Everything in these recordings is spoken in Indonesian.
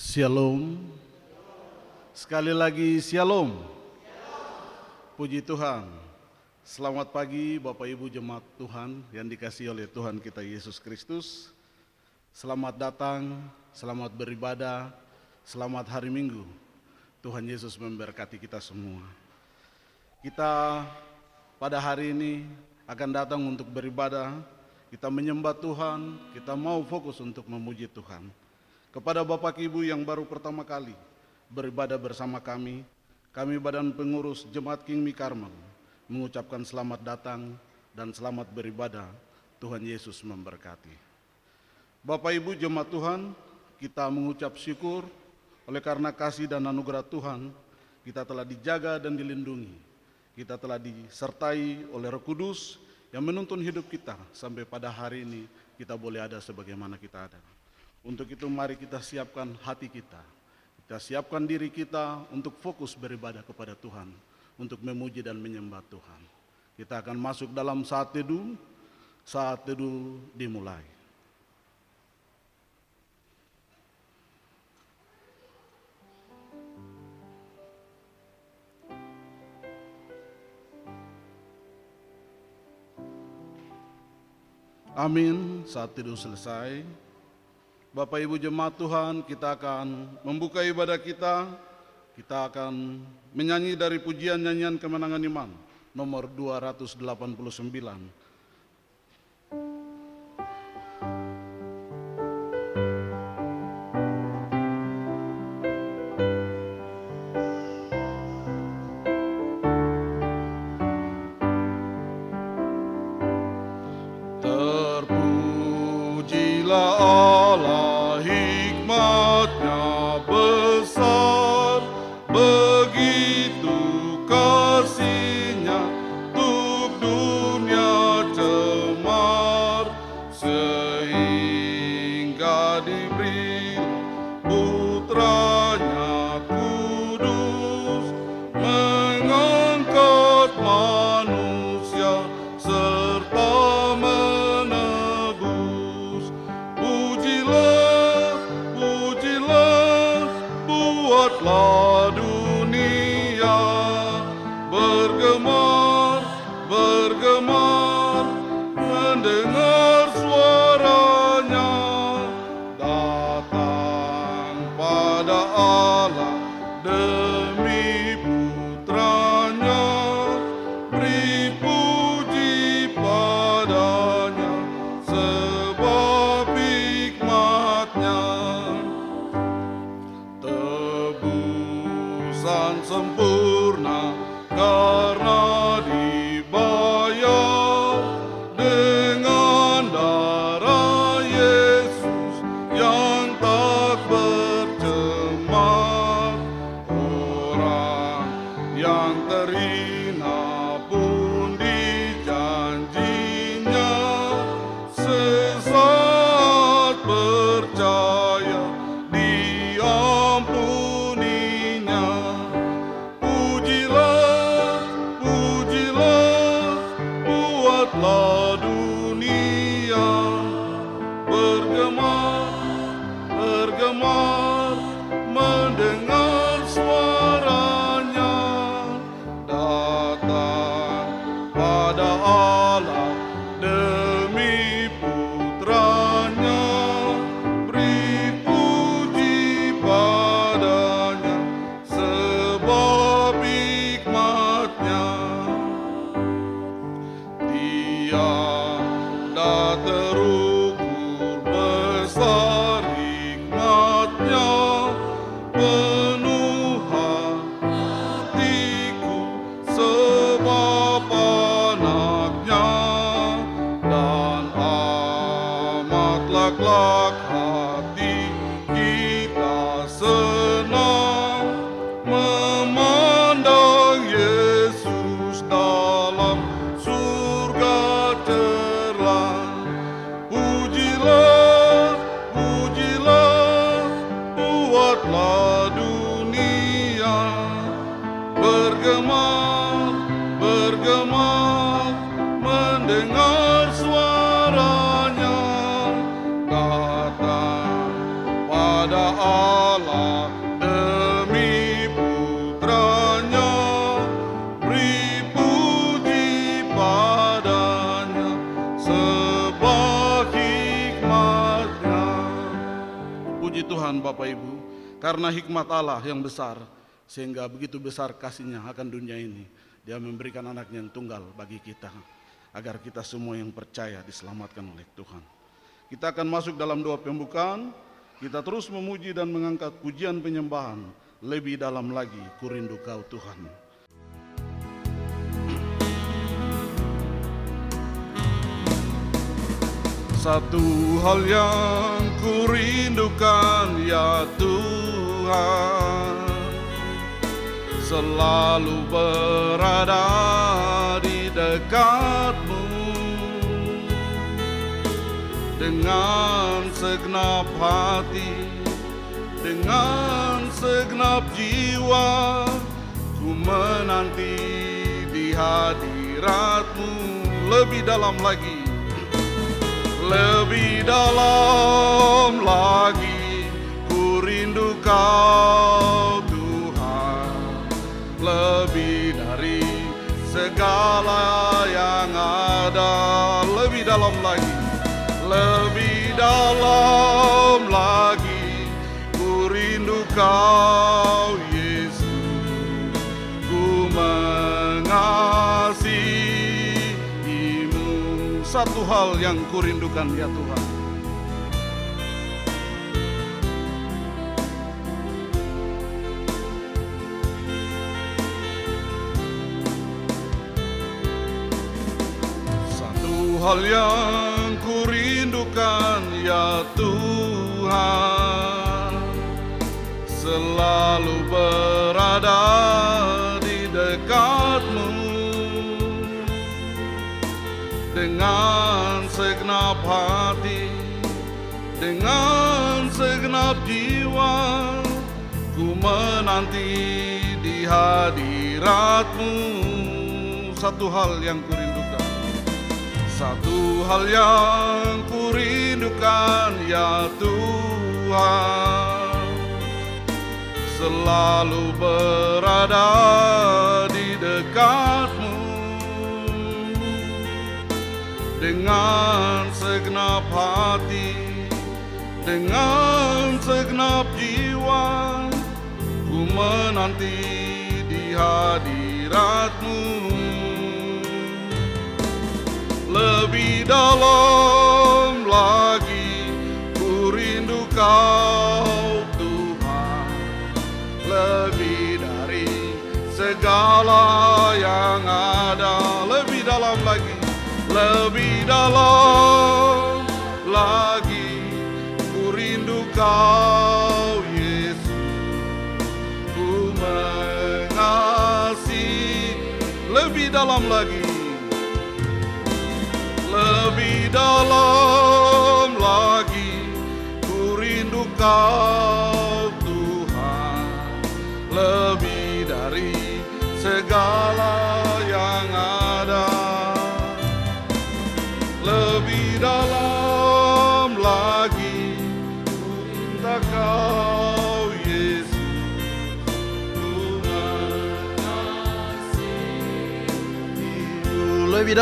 Shalom. Sekali lagi Shalom. Puji Tuhan. Selamat pagi Bapak Ibu jemaat Tuhan yang dikasihi oleh Tuhan kita Yesus Kristus. Selamat datang, selamat beribadah, selamat hari Minggu. Tuhan Yesus memberkati kita semua. Kita pada hari ini akan datang untuk beribadah, kita menyembah Tuhan, kita mau fokus untuk memuji Tuhan. Kepada Bapak Ibu yang baru pertama kali beribadah bersama kami Badan Pengurus Jemaat King Mi Karmel mengucapkan selamat datang dan selamat beribadah. Tuhan Yesus memberkati. Bapak Ibu jemaat Tuhan, kita mengucap syukur oleh karena kasih dan anugerah Tuhan, kita telah dijaga dan dilindungi. Kita telah disertai oleh Roh Kudus yang menuntun hidup kita sampai pada hari ini kita boleh ada sebagaimana kita ada. Untuk itu mari kita siapkan hati kita siapkan diri kita untuk fokus beribadah kepada Tuhan, untuk memuji dan menyembah Tuhan. Kita akan masuk dalam saat teduh dimulai. Amin, saat teduh selesai. Bapak Ibu jemaat Tuhan, kita akan membuka ibadah kita akan menyanyi dari pujian nyanyian kemenangan iman nomor 289. Mendengar suaranya datang Puji Tuhan Bapak Ibu, karena hikmat Allah yang besar, sehingga begitu besar kasih-Nya akan dunia ini. Dia memberikan anaknya yang tunggal bagi kita, agar kita semua yang percaya diselamatkan oleh Tuhan. Kita akan masuk dalam doa pembukaan. Kita terus memuji dan mengangkat pujian penyembahan. Lebih dalam lagi, ku rindu Kau Tuhan. Satu hal yang ku rindukan ya Tuhan, selalu berada di dekat-Mu. Dengan segenap hati, dengan segenap jiwa, ku menanti di hadirat-Mu. Lebih dalam lagi, lebih dalam lagi, ku rindu Kau Tuhan, lebih dari segala yang ada. Lebih dalam lagi, lebih dalam lagi, ku rindu Kau Yesus, ku mengasihi-Mu. Satu hal yang ku rindukan ya Tuhan, satu hal yang ku rindukan ya Tuhan, selalu berada di dekat-Mu. Dengan segenap hati, dengan segenap jiwa, ku menanti di hadirat-Mu. Satu hal yang ku rindukan, satu hal yang ku rindukan ya Tuhan, selalu berada di dekat-Mu. Dengan segenap hati, dengan segenap jiwa, ku menanti di hadirat-Mu. Lebih dalam lagi, ku rindu Kau Tuhan, lebih dari segala yang ada. Lebih dalam lagi, lebih dalam lagi, ku rindu Kau Yesus, ku mengasihi. Lebih dalam lagi, lebih dalam lagi, ku rindu Kau Tuhan, lebih dari segala yang ada. Lebih dalam lagi, ku minta Kau Yesus, ku mengasihi-Mu. Lebih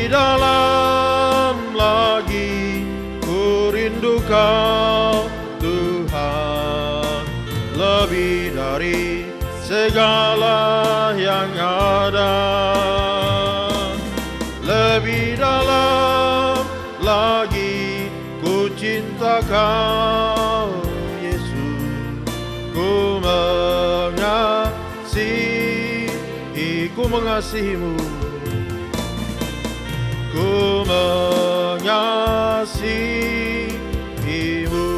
dalam lagi, ku rindu Kau Tuhan, lebih dari segala yang ada. Lebih dalam lagi, ku cinta Kau Yesus, ku mengasihi-Mu, ku mengasihi-Mu.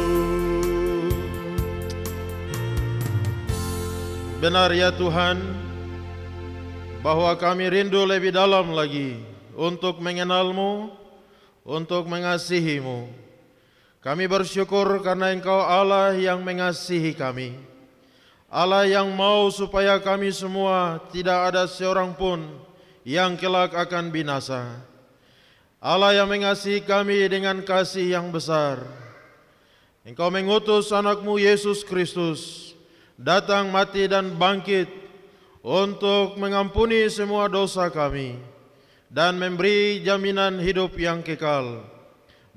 Benar ya Tuhan, bahwa kami rindu lebih dalam lagi untuk mengenal-Mu, untuk mengasihi-Mu. Kami bersyukur karena Engkau Allah yang mengasihi kami, Allah yang mau supaya kami semua tidak ada seorang pun yang kelak akan binasa. Allah yang mengasihi kami dengan kasih yang besar. Engkau mengutus anak-Mu Yesus Kristus datang, mati dan bangkit untuk mengampuni semua dosa kami dan memberi jaminan hidup yang kekal.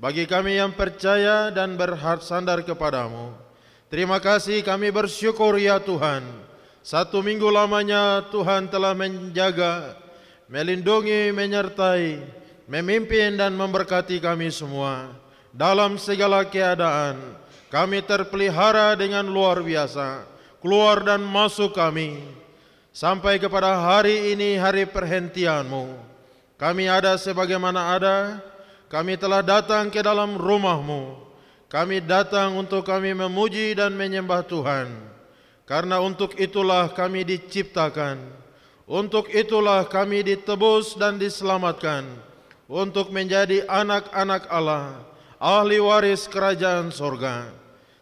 bagi kami yang percaya dan bersandar kepadamu. Terima kasih kami bersyukur ya Tuhan. 1 minggu lamanya Tuhan telah menjaga, melindungi, menyertai, memimpin dan memberkati kami semua. Dalam segala keadaan, kami terpelihara dengan luar biasa, keluar dan masuk kami. Sampai kepada hari ini, hari perhentian-Mu, kami ada sebagaimana ada, kami telah datang ke dalam rumah-Mu. Kami datang untuk kami memuji dan menyembah Tuhan. Karena untuk itulah kami diciptakan, untuk itulah kami ditebus dan diselamatkan, untuk menjadi anak-anak Allah, ahli waris kerajaan sorga.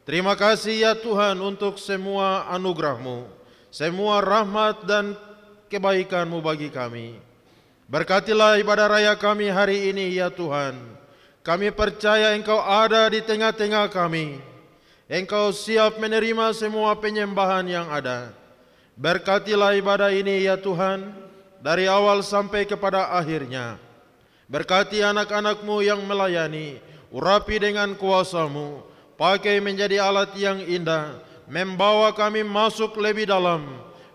Terima kasih ya Tuhan untuk semua anugerah-Mu, semua rahmat dan kebaikan-Mu bagi kami. Berkatilah ibadah raya kami hari ini ya Tuhan. Kami percaya Engkau ada di tengah-tengah kami. Engkau siap menerima semua penyembahan yang ada. Berkatilah ibadah ini ya Tuhan, dari awal sampai kepada akhirnya. Berkati anak-anak-Mu yang melayani, urapi dengan kuasa-Mu, pakai menjadi alat yang indah, membawa kami masuk lebih dalam,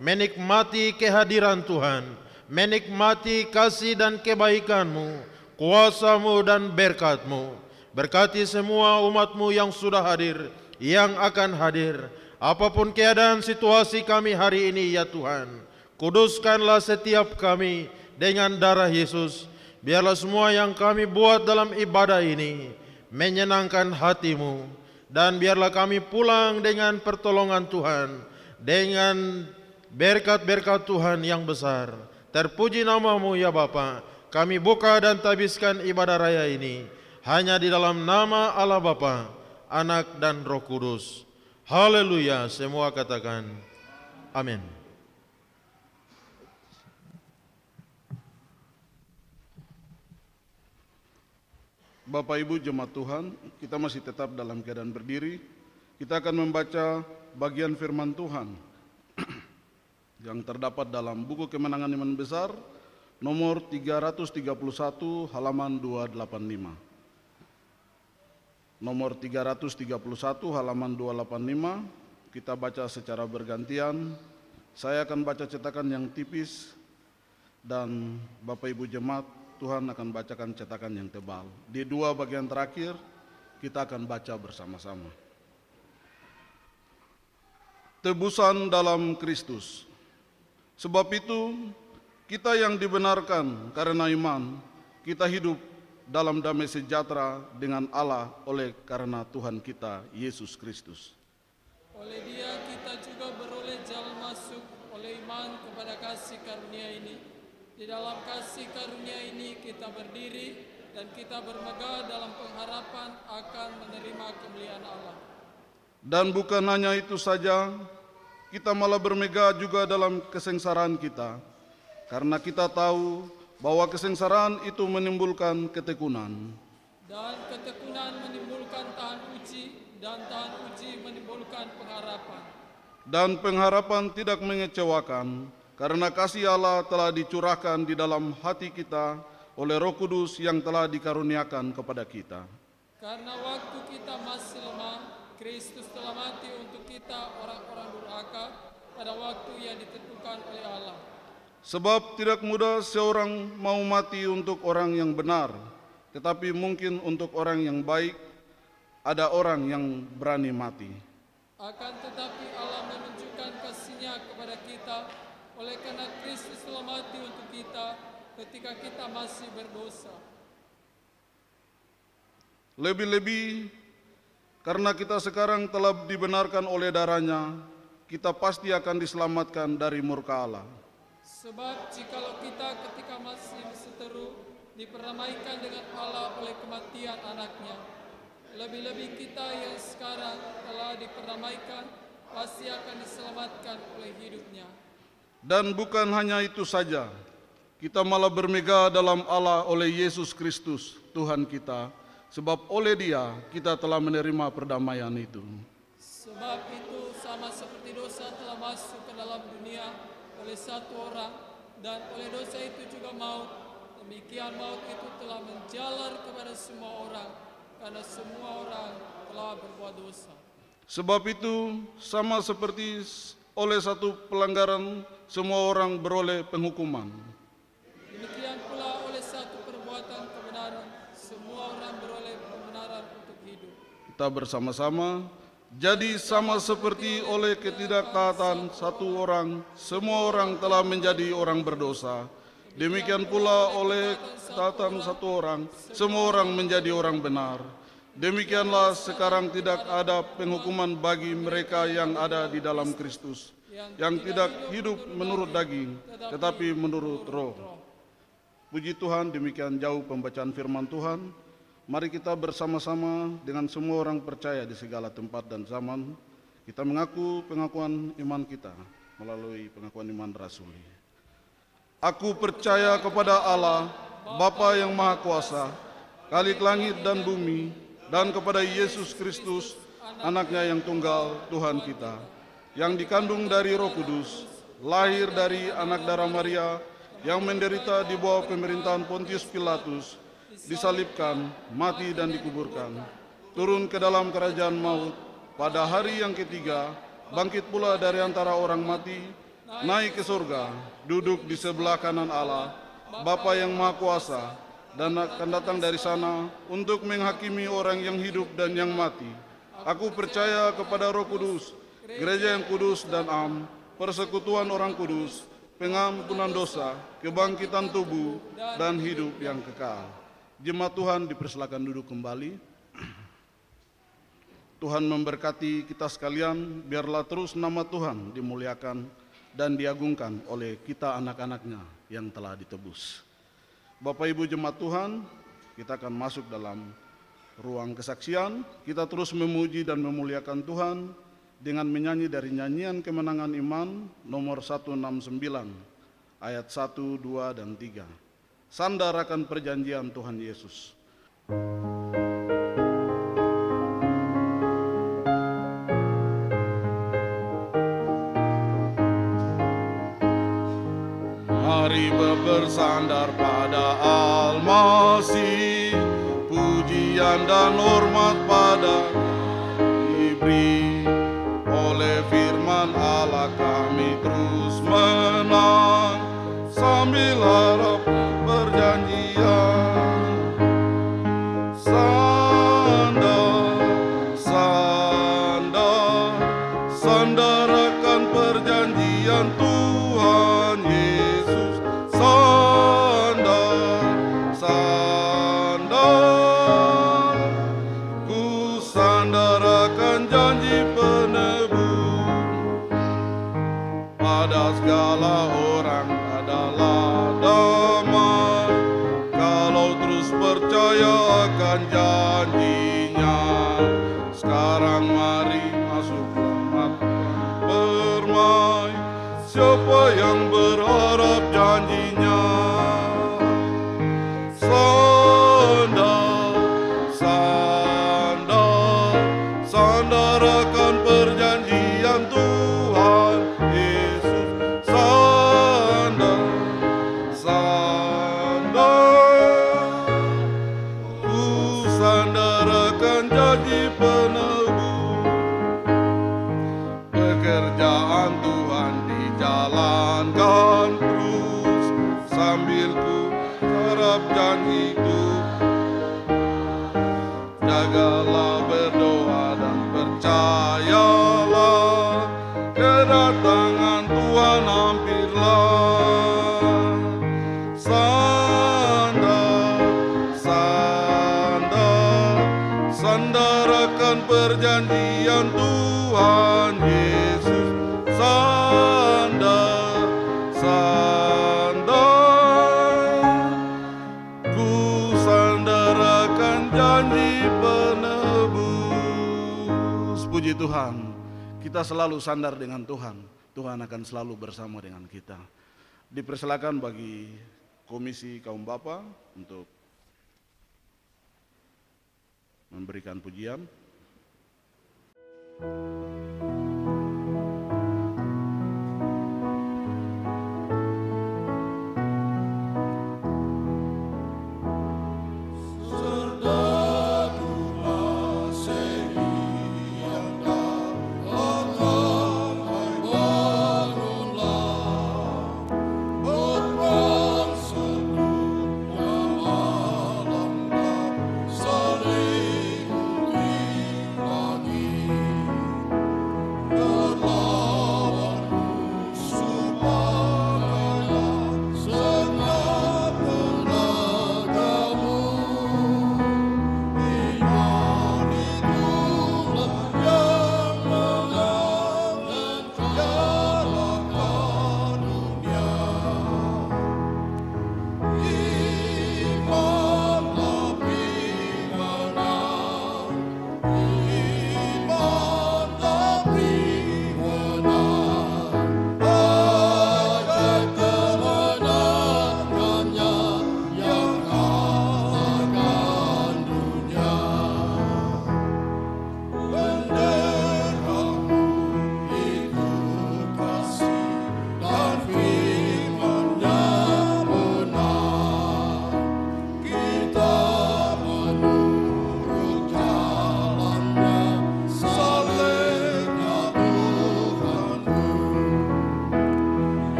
menikmati kehadiran Tuhan, menikmati kasih dan kebaikan-Mu, kuasa-Mu dan berkat-Mu. Berkati semua umat-Mu yang sudah hadir, yang akan hadir, apapun keadaan situasi kami hari ini ya Tuhan. Kuduskanlah setiap kami dengan darah Yesus. Biarlah semua yang kami buat dalam ibadah ini menyenangkan hati-Mu. Dan biarlah kami pulang dengan pertolongan Tuhan, dengan berkat-berkat Tuhan yang besar. Terpuji nama-Mu ya Bapa. Kami buka dan tabiskan ibadah raya ini hanya di dalam nama Allah Bapa, Anak dan Roh Kudus. Haleluya, semua katakan amin. Bapak Ibu jemaat Tuhan, kita masih tetap dalam keadaan berdiri. Kita akan membaca bagian firman Tuhan yang terdapat dalam buku Kemenangan Iman Besar nomor 331 halaman 285. Nomor 331 halaman 285, kita baca secara bergantian. Saya akan baca cetakan yang tipis dan Bapak Ibu jemaat Tuhan akan bacakan cetakan yang tebal. Di dua bagian terakhir kita akan baca bersama-sama. Tebusan dalam Kristus. Sebab itu kita yang dibenarkan karena iman, kita hidup dalam damai sejahtera dengan Allah oleh karena Tuhan kita Yesus Kristus. Oleh Dia kita juga beroleh jalan masuk oleh iman kepada kasih karunia ini. Di dalam kasih karunia ini kita berdiri dan kita bermegah dalam pengharapan akan menerima kemuliaan Allah. Dan bukan hanya itu saja, kita malah bermegah juga dalam kesengsaraan kita, karena kita tahu bahwa kesengsaraan itu menimbulkan ketekunan. Dan ketekunan menimbulkan tahan uji, dan tahan uji menimbulkan pengharapan. Dan pengharapan tidak mengecewakan, karena kasih Allah telah dicurahkan di dalam hati kita oleh Roh Kudus yang telah dikaruniakan kepada kita. Karena waktu kita masih lemah, Kristus telah mati untuk kita orang-orang durhaka pada waktu yang ditentukan oleh Allah. Sebab tidak mudah seorang mau mati untuk orang yang benar, tetapi mungkin untuk orang yang baik ada orang yang berani mati. Akan tetapi Allah menunjukkan kasih-Nya kepada kita oleh karena Kristus telah mati untuk kita ketika kita masih berdosa. Lebih-lebih karena kita sekarang telah dibenarkan oleh darah-Nya, kita pasti akan diselamatkan dari murka Allah. Sebab jikalau kita ketika masih berseteru diperamaikan dengan Allah oleh kematian anaknya, lebih-lebih kita yang sekarang telah diperamaikan pasti akan diselamatkan oleh hidupnya. Dan bukan hanya itu saja, kita malah bermegah dalam Allah oleh Yesus Kristus Tuhan kita, sebab oleh Dia kita telah menerima perdamaian itu. Sebab itu sama seperti dosa telah masuk ke dalam dunia oleh satu orang, dan oleh dosa itu juga maut, demikian maut itu telah menjalar kepada semua orang, karena semua orang telah berbuat dosa. Sebab itu, sama seperti oleh satu pelanggaran, semua orang beroleh penghukuman. Demikian pula oleh satu perbuatan kebenaran, semua orang beroleh pembenaran untuk hidup. Kita bersama-sama, jadi sama seperti oleh ketidaktaatan satu orang, semua orang telah menjadi orang berdosa. Demikian pula oleh ketaatan satu orang, semua orang menjadi orang benar. Demikianlah sekarang tidak ada penghukuman bagi mereka yang ada di dalam Kristus, yang tidak hidup menurut daging, tetapi menurut roh. Puji Tuhan, demikian jauh pembacaan firman Tuhan. Mari kita bersama-sama dengan semua orang percaya di segala tempat dan zaman, kita mengaku pengakuan iman kita melalui pengakuan iman rasuli. Aku percaya kepada Allah, Bapa yang Maha Kuasa, Khalik langit dan bumi, dan kepada Yesus Kristus, Anaknya yang tunggal, Tuhan kita, yang dikandung dari Roh Kudus, lahir dari anak darah Maria, yang menderita di bawah pemerintahan Pontius Pilatus, disalibkan, mati dan dikuburkan, turun ke dalam kerajaan maut, pada hari yang ketiga, bangkit pula dari antara orang mati, naik ke surga, duduk di sebelah kanan Allah, Bapa yang Maha Kuasa, dan akan datang dari sana untuk menghakimi orang yang hidup dan yang mati. Aku percaya kepada Roh Kudus, gereja yang kudus dan am, persekutuan orang kudus, pengampunan dosa, kebangkitan tubuh, dan hidup yang kekal. Jemaat Tuhan dipersilakan duduk kembali. Tuhan memberkati kita sekalian, biarlah terus nama Tuhan dimuliakan dan diagungkan oleh kita anak-anaknya yang telah ditebus. Bapak Ibu jemaat Tuhan, kita akan masuk dalam ruang kesaksian. Kita terus memuji dan memuliakan Tuhan dengan menyanyi dari nyanyian kemenangan iman nomor 169 ayat 1, 2, dan 3. Sandar akan perjanjian Tuhan Yesus. Mari bersandar pada Al-Masih, pujian dan hormat pada diberi oleh firman Allah kami terus menang sambil harap perjanjian. Sandar, sandar, sandar akan perjanjian Tuhan Yesus. Sandar, sandar, ku sandar akan janji penebus. Pada segala orang adalah damai, kalau terus percaya akan janjinya. Sekarang mari masuklah mata bermain, siapa yang berharap janjinya. Sandar, sandar, sandar akan perjanjian Tuhan Yesus. Sandar, sandar, ku sandar akan janji penebus. Pekerjaan Tuhan dijalankan terus, sambil ku harap janji itu. Jagalah berdoa dan percayalah, kedatangan Tuhan hampirlah. Sandar, sandar, sandar akan perjanjian Tuhan Yesus. Sandar, sandar, ku sandar akan janji penebus. Puji Tuhan, kita selalu sandar dengan Tuhan. Tuhan akan selalu bersama dengan kita. Dipersilakan bagi Komisi Kaum Bapa untuk memberikan pujian. Serdadu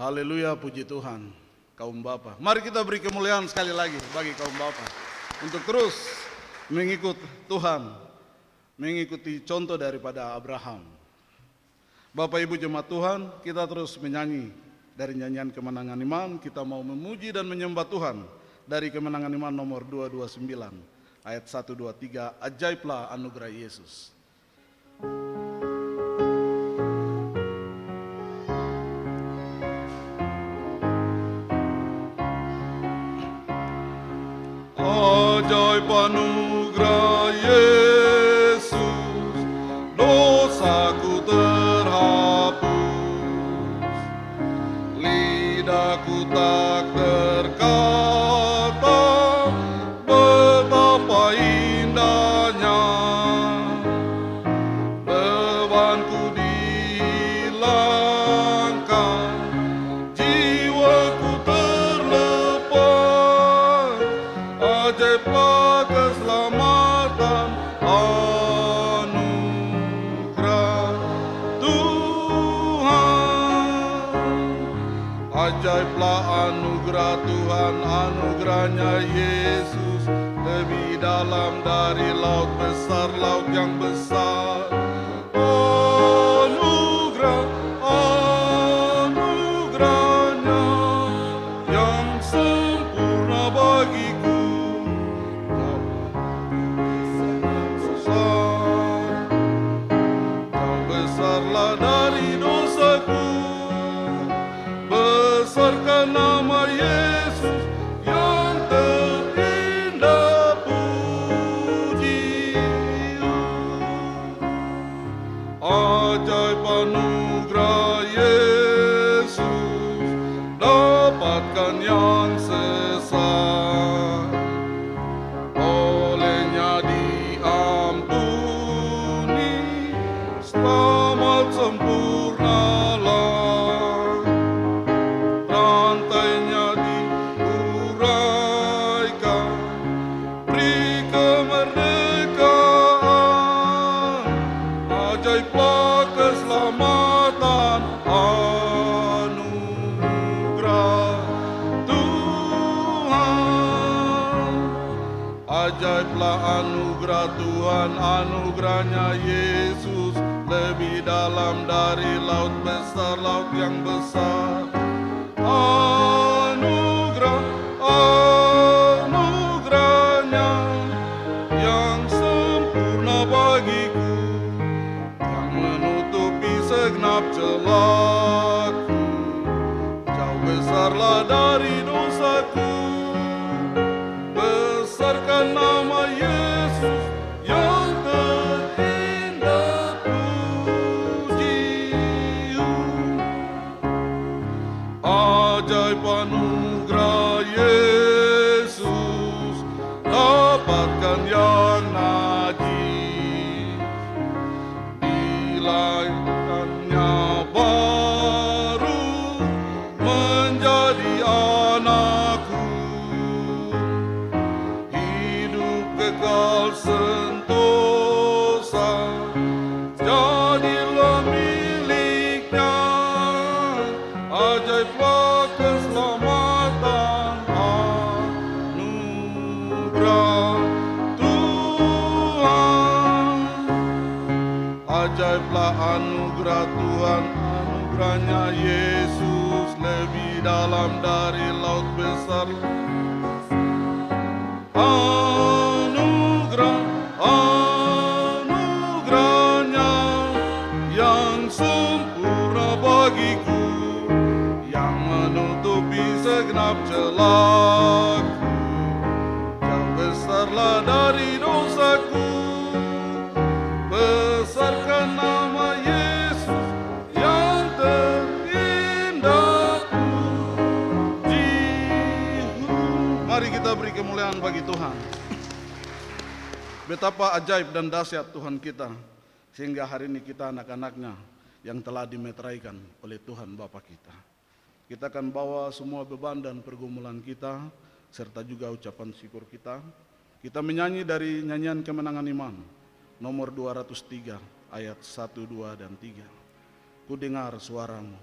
Haleluya, puji Tuhan. Kaum Bapa, mari kita beri kemuliaan sekali lagi bagi kaum Bapa untuk terus mengikut Tuhan, mengikuti contoh daripada Abraham. Bapak Ibu jemaat Tuhan, kita terus menyanyi dari nyanyian Kemenangan Iman. Kita mau memuji dan menyembah Tuhan dari Kemenangan Iman nomor 229 ayat 1, 2, 3. Ajaiblah anugerah Yesus. Ajaib anugerah Yesus, dosaku terhapus, lidahku tak terkata betapa indahnya, bebanku dihilangkan, jiwaku terlepas. Ajaiblah keselamatan anugerah Tuhan. Ajaiblah anugerah Tuhan, anugerahnya Yesus lebih dalam dari laut besar, laut yang besar. Anugerahnya yang sempurna bagiku. Besarlah dari dosaku, besarkan nama Yesus yang terindah puji. Ajaib anugerah Yesus, dapatkan yang sesat, olehnya diampuni, selamat sempurnalah, rantainya diuraikan, beri kemerdekaan. Ajaiblah keselamatan anugerah Tuhan. Ajaiblah anugerah Tuhan, anugerahnya Yesus lebih dalam dari laut besar, laut yang besar. Anugerahnya yang sempurna bagiku, yang menutupi segenap celaku. Jauh besarlah dari dosaku, besarkan nama Yesus yang terindah puji. Ajaib anugerah Yesus, dapatkan yang najis, dilahirkannya baru menjadi anakku, hidup kekal sentosa, jadilah miliknya. Ajaiblah keselamatan anugerah Tuhan. Ajaiblah anugerah Tuhan, anugerahnya Yesus lebih dalam dari laut besar. Anugerahnya yang sempurna bagiku, yang menutupi segenap celaku. Jauh besarlah dari dosaku, besarkan nama Yesus yang terindah puji. Mari kita beri kemuliaan bagi Tuhan. Betapa ajaib dan dahsyat Tuhan kita, sehingga hari ini kita anak-anaknya yang telah dimeteraikan oleh Tuhan Bapa kita. Kita akan bawa semua beban dan pergumulan kita, serta juga ucapan syukur kita. Kita menyanyi dari nyanyian Kemenangan Iman, nomor 203, ayat 1, 2, dan 3. Ku dengar suaramu.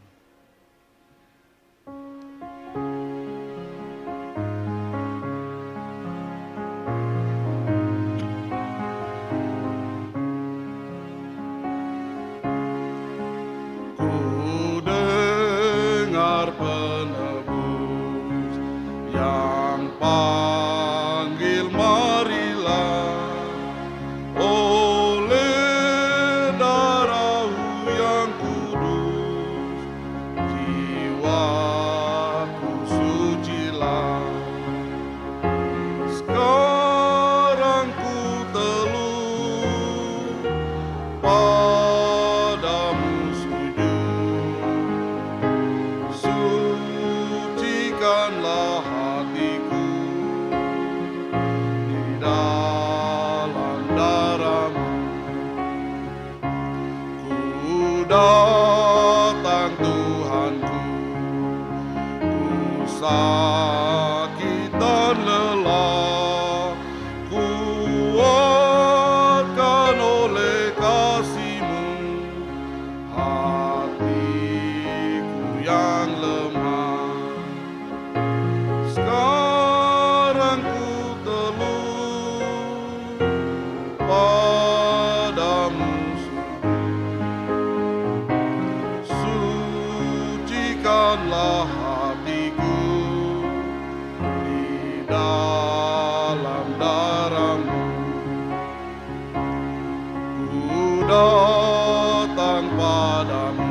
datang Tuhanku, ku sakit dan lelah, kuatkan oleh kasih-Mu hatiku yang lemah. Sekarang ku teluh padamu, sucikanlah hatiku di dalam darah-Mu. Ku datang padamu,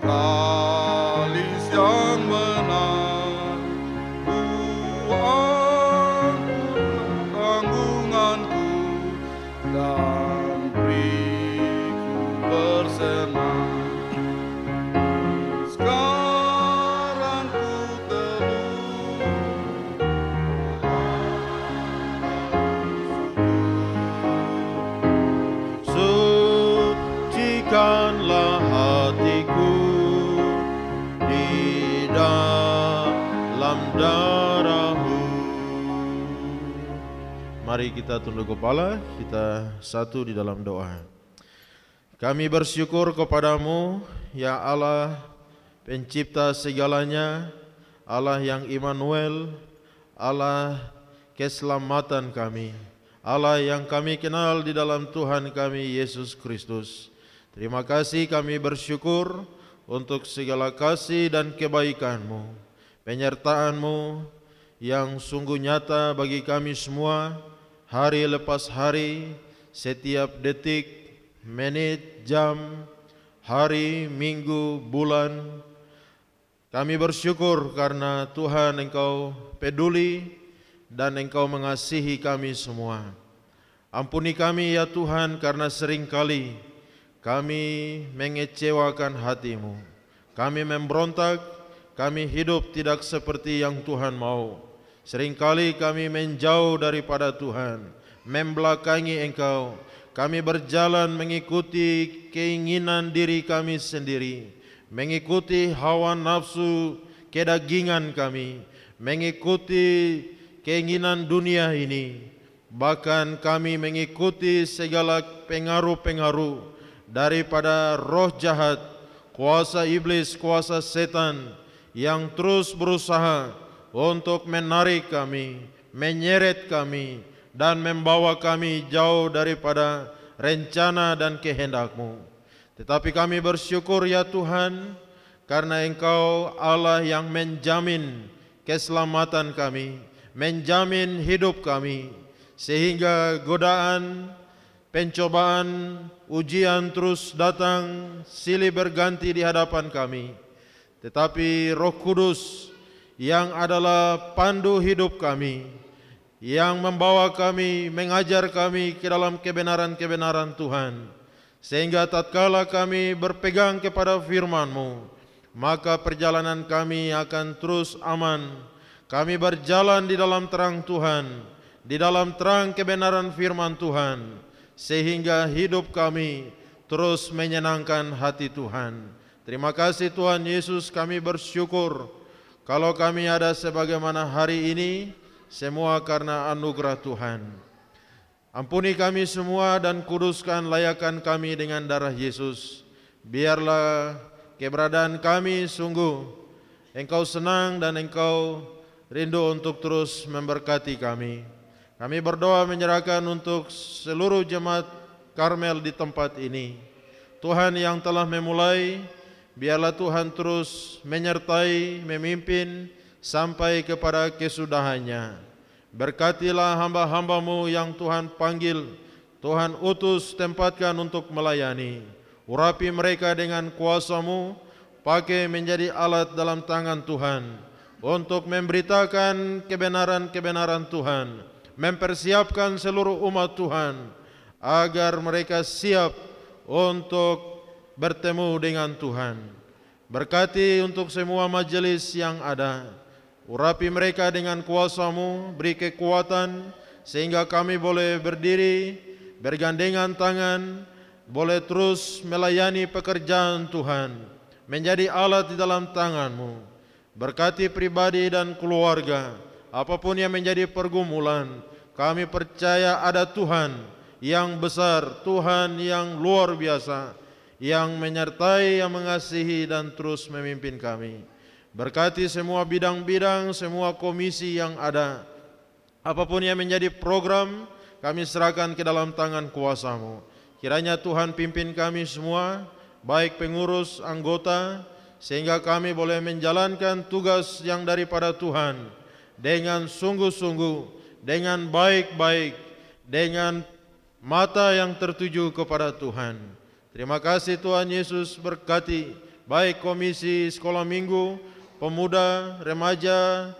kalis yang menang, ku angkat tanggunganku dan beriku bersenang. Sekarang ku teluh Sucikanlah hatiku di dalam darah-Mu. Mari kita tunduk kepala, kita satu di dalam doa. Kami bersyukur kepadamu, ya Allah, pencipta segalanya, Allah yang Immanuel, Allah keselamatan kami, Allah yang kami kenal di dalam Tuhan kami Yesus Kristus. Terima kasih, kami bersyukur untuk segala kasih dan kebaikan-Mu, penyertaan-Mu yang sungguh nyata bagi kami semua, hari lepas hari, setiap detik, menit, jam, hari, minggu, bulan. Kami bersyukur karena Tuhan Engkau peduli dan Engkau mengasihi kami semua. Ampuni kami ya Tuhan, karena seringkali kami mengecewakan hati-Mu. Kami memberontak, kami hidup tidak seperti yang Tuhan mau. Seringkali kami menjauh daripada Tuhan, membelakangi Engkau. Kami berjalan mengikuti keinginan diri kami sendiri, mengikuti hawa nafsu kedagingan kami, mengikuti keinginan dunia ini. Bahkan kami mengikuti segala pengaruh-pengaruh daripada roh jahat, kuasa iblis, kuasa setan yang terus berusaha untuk menarik kami, menyeret kami, dan membawa kami jauh daripada rencana dan kehendak-Mu. Tetapi kami bersyukur ya Tuhan, karena Engkau Allah yang menjamin keselamatan kami, menjamin hidup kami, sehingga godaan, pencobaan, ujian terus datang silih berganti di hadapan kami. Tetapi Roh Kudus yang adalah pandu hidup kami, yang membawa kami, mengajar kami ke dalam kebenaran-kebenaran Tuhan, sehingga tatkala kami berpegang kepada firman-Mu, maka perjalanan kami akan terus aman. Kami berjalan di dalam terang Tuhan, di dalam terang kebenaran firman Tuhan, sehingga hidup kami terus menyenangkan hati Tuhan. Terima kasih Tuhan Yesus, kami bersyukur kalau kami ada sebagaimana hari ini, semua karena anugerah Tuhan. Ampuni kami semua dan kuduskan layakan kami dengan darah Yesus. Biarlah keberadaan kami sungguh Engkau senang dan Engkau rindu untuk terus memberkati kami. Kami berdoa menyerahkan untuk seluruh jemaat Karmel di tempat ini. Tuhan yang telah memulai, biarlah Tuhan terus menyertai, memimpin sampai kepada kesudahannya. Berkatilah hamba-hamba-Mu yang Tuhan panggil, Tuhan utus, tempatkan untuk melayani. Urapi mereka dengan kuasa-Mu, pakai menjadi alat dalam tangan Tuhan, untuk memberitakan kebenaran-kebenaran Tuhan, mempersiapkan seluruh umat Tuhan, agar mereka siap untuk bertemu dengan Tuhan. Berkati untuk semua majelis yang ada. Urapi mereka dengan kuasa-Mu, beri kekuatan, sehingga kami boleh berdiri, bergandengan tangan, boleh terus melayani pekerjaan Tuhan, menjadi alat di dalam tangan-Mu. Berkati pribadi dan keluarga, apapun yang menjadi pergumulan, kami percaya ada Tuhan yang besar, Tuhan yang luar biasa, yang menyertai, yang mengasihi dan terus memimpin kami. Berkati semua bidang-bidang, semua komisi yang ada. Apapun yang menjadi program, kami serahkan ke dalam tangan kuasa-Mu. Kiranya Tuhan pimpin kami semua, baik pengurus, anggota, sehingga kami boleh menjalankan tugas yang daripada Tuhan dengan sungguh-sungguh, dengan baik-baik, dengan mata yang tertuju kepada Tuhan. Terima kasih Tuhan Yesus, berkati baik komisi sekolah minggu, pemuda, remaja,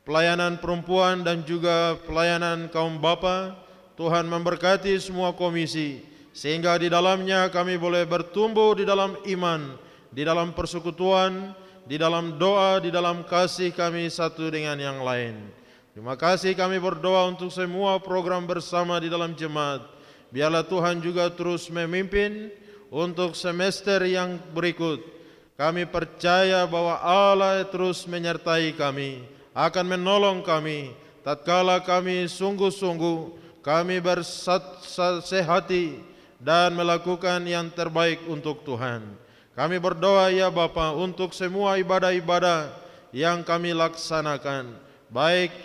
pelayanan perempuan dan juga pelayanan kaum bapa. Tuhan memberkati semua komisi, sehingga di dalamnya kami boleh bertumbuh di dalam iman, di dalam persekutuan, di dalam doa, di dalam kasih kami satu dengan yang lain. Terima kasih, kami berdoa untuk semua program bersama di dalam jemaat. Biarlah Tuhan juga terus memimpin untuk semester yang berikut. Kami percaya bahwa Allah terus menyertai kami, akan menolong kami tatkala kami sungguh-sungguh kami bersehati dan melakukan yang terbaik untuk Tuhan. Kami berdoa ya Bapa untuk semua ibadah-ibadah yang kami laksanakan, baik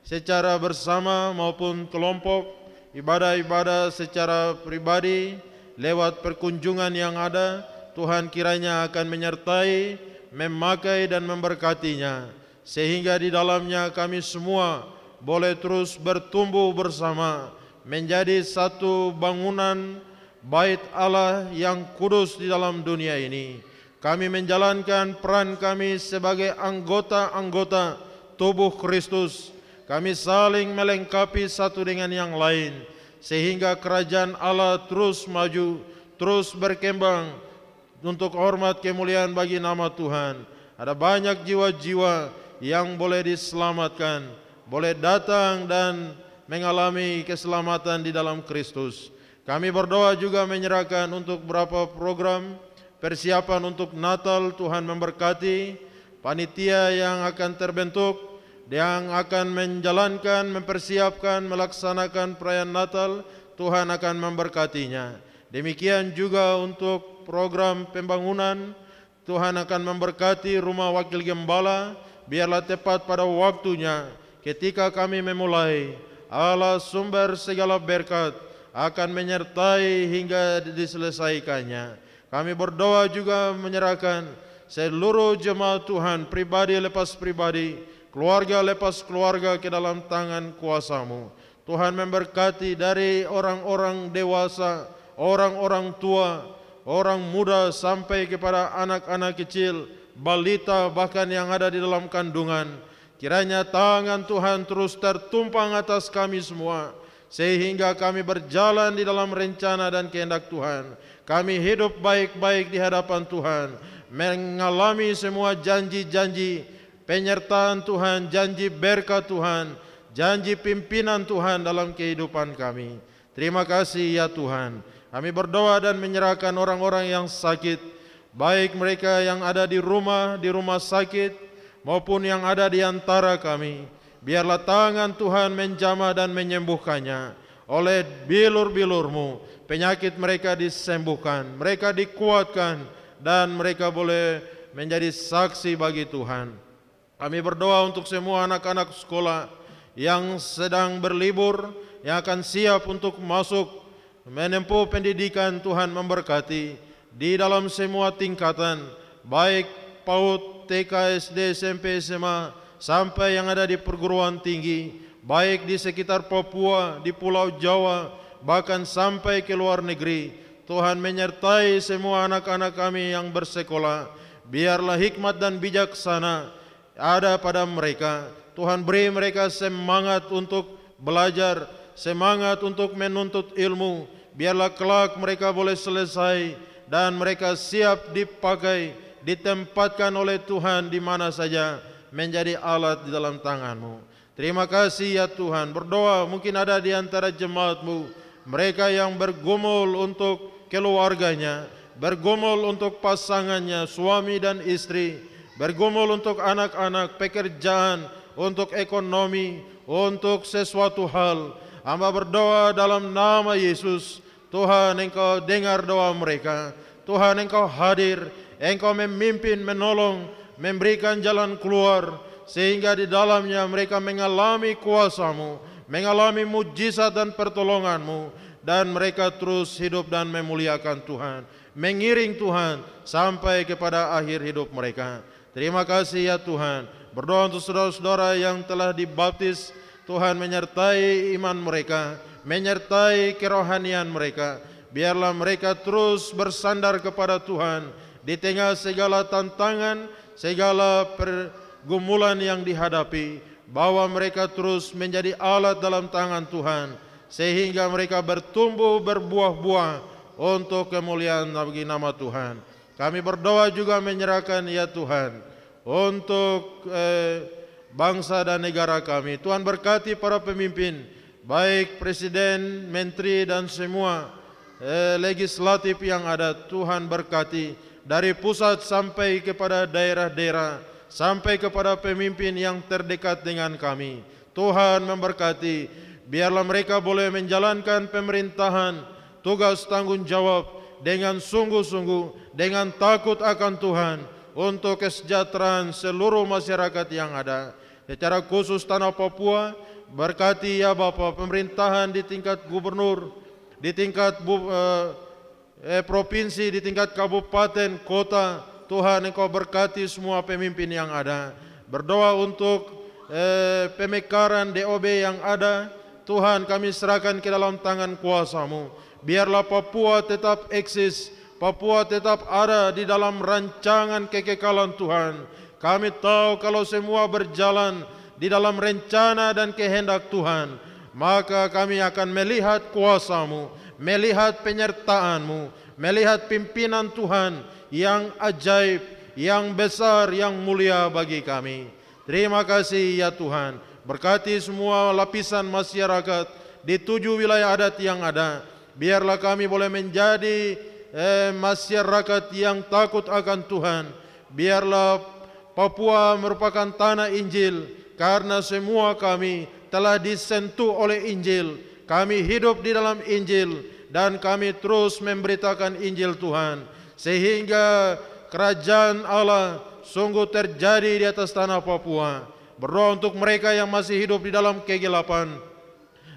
secara bersama maupun kelompok, ibadah-ibadah secara pribadi, lewat perkunjungan yang ada. Tuhan kiranya akan menyertai, memakai dan memberkatinya, sehingga di dalamnya kami semua boleh terus bertumbuh bersama, menjadi satu bangunan bait Allah yang kudus di dalam dunia ini. Kami menjalankan peran kami sebagai anggota-anggota tubuh Kristus. Kami saling melengkapi satu dengan yang lain, sehingga kerajaan Allah terus maju, terus berkembang untuk hormat kemuliaan bagi nama Tuhan. Ada banyak jiwa-jiwa yang boleh diselamatkan, boleh datang dan mengalami keselamatan di dalam Kristus. Kami berdoa juga menyerahkan untuk beberapa program persiapan untuk Natal. Tuhan memberkati panitia yang akan terbentuk, yang akan menjalankan, mempersiapkan, melaksanakan perayaan Natal. Tuhan akan memberkatinya. Demikian juga untuk program pembangunan, Tuhan akan memberkati rumah wakil gembala. Biarlah tepat pada waktunya ketika kami memulai, Allah sumber segala berkat akan menyertai hingga diselesaikannya. Kami berdoa juga menyerahkan seluruh jemaat Tuhan, pribadi lepas pribadi, keluarga lepas keluarga ke dalam tangan kuasa-Mu. Tuhan memberkati dari orang-orang dewasa, orang-orang tua, orang muda sampai kepada anak-anak kecil, balita bahkan yang ada di dalam kandungan. Kiranya tangan Tuhan terus tertumpang atas kami semua, sehingga kami berjalan di dalam rencana dan kehendak Tuhan. Kami hidup baik-baik di hadapan Tuhan, mengalami semua janji-janji penyertaan Tuhan, janji berkat Tuhan, janji pimpinan Tuhan dalam kehidupan kami. Terima kasih ya Tuhan. Kami berdoa dan menyerahkan orang-orang yang sakit, baik mereka yang ada di rumah sakit, maupun yang ada di antara kami. Biarlah tangan Tuhan menjamah dan menyembuhkannya. Oleh bilur-bilur-Mu, penyakit mereka disembuhkan, mereka dikuatkan, dan mereka boleh menjadi saksi bagi Tuhan. Kami berdoa untuk semua anak-anak sekolah yang sedang berlibur, yang akan siap untuk masuk menempuh pendidikan. Tuhan memberkati di dalam semua tingkatan, baik PAUD, TK, SD, SMP, SMA, sampai yang ada di perguruan tinggi, baik di sekitar Papua, di Pulau Jawa, bahkan sampai ke luar negeri. Tuhan menyertai semua anak-anak kami yang bersekolah. Biarlah hikmat dan bijaksana ada pada mereka. Tuhan beri mereka semangat untuk belajar, semangat untuk menuntut ilmu. Biarlah kelak mereka boleh selesai dan mereka siap dipakai, ditempatkan oleh Tuhan di mana saja, menjadi alat di dalam tangan-Mu. Terima kasih ya Tuhan. Berdoa, mungkin ada di antara jemaat-Mu mereka yang bergumul untuk keluarganya, bergumul untuk pasangannya, suami dan istri, bergumul untuk anak-anak, pekerjaan, untuk ekonomi, untuk sesuatu hal. Hamba berdoa dalam nama Yesus, Tuhan Engkau dengar doa mereka, Tuhan Engkau hadir, Engkau memimpin, menolong, memberikan jalan keluar, sehingga di dalamnya mereka mengalami kuasa-Mu, mengalami mujizat dan pertolongan-Mu, dan mereka terus hidup dan memuliakan Tuhan, mengiring Tuhan sampai kepada akhir hidup mereka. Terima kasih ya Tuhan. Berdoa untuk saudara-saudara yang telah dibaptis, Tuhan menyertai iman mereka, menyertai kerohanian mereka. Biarlah mereka terus bersandar kepada Tuhan di tengah segala tantangan, segala pergumulan yang dihadapi, bahwa mereka terus menjadi alat dalam tangan Tuhan, sehingga mereka bertumbuh berbuah-buah untuk kemuliaan bagi nama Tuhan. Kami berdoa juga menyerahkan ya Tuhan untuk bangsa dan negara kami. Tuhan berkati para pemimpin, baik presiden, menteri dan semua legislatif yang ada. Tuhan berkati dari pusat sampai kepada daerah-daerah, sampai kepada pemimpin yang terdekat dengan kami. Tuhan memberkati, biarlah mereka boleh menjalankan pemerintahan, tugas tanggung jawab dengan sungguh-sungguh, dengan takut akan Tuhan, untuk kesejahteraan seluruh masyarakat yang ada. Secara khusus tanah Papua, berkati ya Bapa pemerintahan di tingkat gubernur, di tingkat provinsi, di tingkat kabupaten, kota. Tuhan Engkau berkati semua pemimpin yang ada. Berdoa untuk pemekaran DOB yang ada. Tuhan kami serahkan ke dalam tangan kuasa-Mu. Biarlah Papua tetap eksis, Papua tetap ada di dalam rancangan kekekalan Tuhan. Kami tahu kalau semua berjalan di dalam rencana dan kehendak Tuhan, maka kami akan melihat kuasa-Mu, melihat penyertaan-Mu, melihat pimpinan Tuhan yang ajaib, yang besar, yang mulia bagi kami. Terima kasih ya Tuhan. Berkati semua lapisan masyarakat di 7 wilayah adat yang ada. Biarlah kami boleh menjadi masyarakat yang takut akan Tuhan. Biarlah Papua merupakan tanah Injil, karena semua kami telah disentuh oleh Injil. Kami hidup di dalam Injil dan kami terus memberitakan Injil Tuhan, sehingga kerajaan Allah sungguh terjadi di atas tanah Papua. Berdoa untuk mereka yang masih hidup di dalam kegelapan,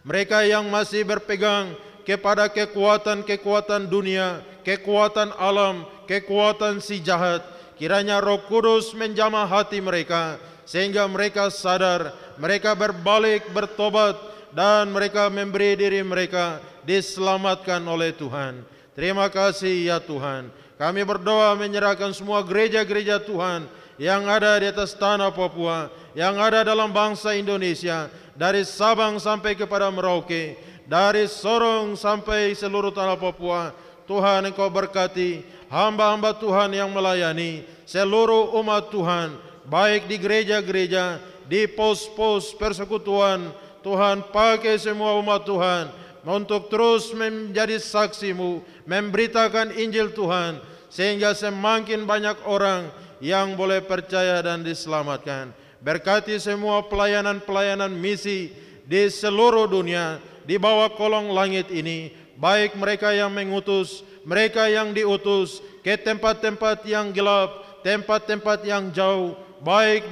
mereka yang masih berpegang kepada kekuatan-kekuatan dunia, kekuatan alam, kekuatan si jahat. Kiranya Roh Kudus menjamah hati mereka, sehingga mereka sadar, mereka berbalik, bertobat, dan mereka memberi diri mereka diselamatkan oleh Tuhan. Terima kasih ya Tuhan. Kami berdoa menyerahkan semua gereja-gereja Tuhan yang ada di atas tanah Papua, yang ada dalam bangsa Indonesia, dari Sabang sampai kepada Merauke, dari Sorong sampai seluruh tanah Papua. Tuhan Engkau berkati hamba-hamba Tuhan yang melayani, seluruh umat Tuhan, baik di gereja-gereja, di pos-pos persekutuan. Tuhan pakai semua umat Tuhan untuk terus menjadi saksi-Mu, memberitakan Injil Tuhan, sehingga semakin banyak orang yang boleh percaya dan diselamatkan. Berkati semua pelayanan-pelayanan misi di seluruh dunia, di bawah kolong langit ini, baik mereka yang mengutus, mereka yang diutus ke tempat-tempat yang gelap, tempat-tempat yang jauh, baik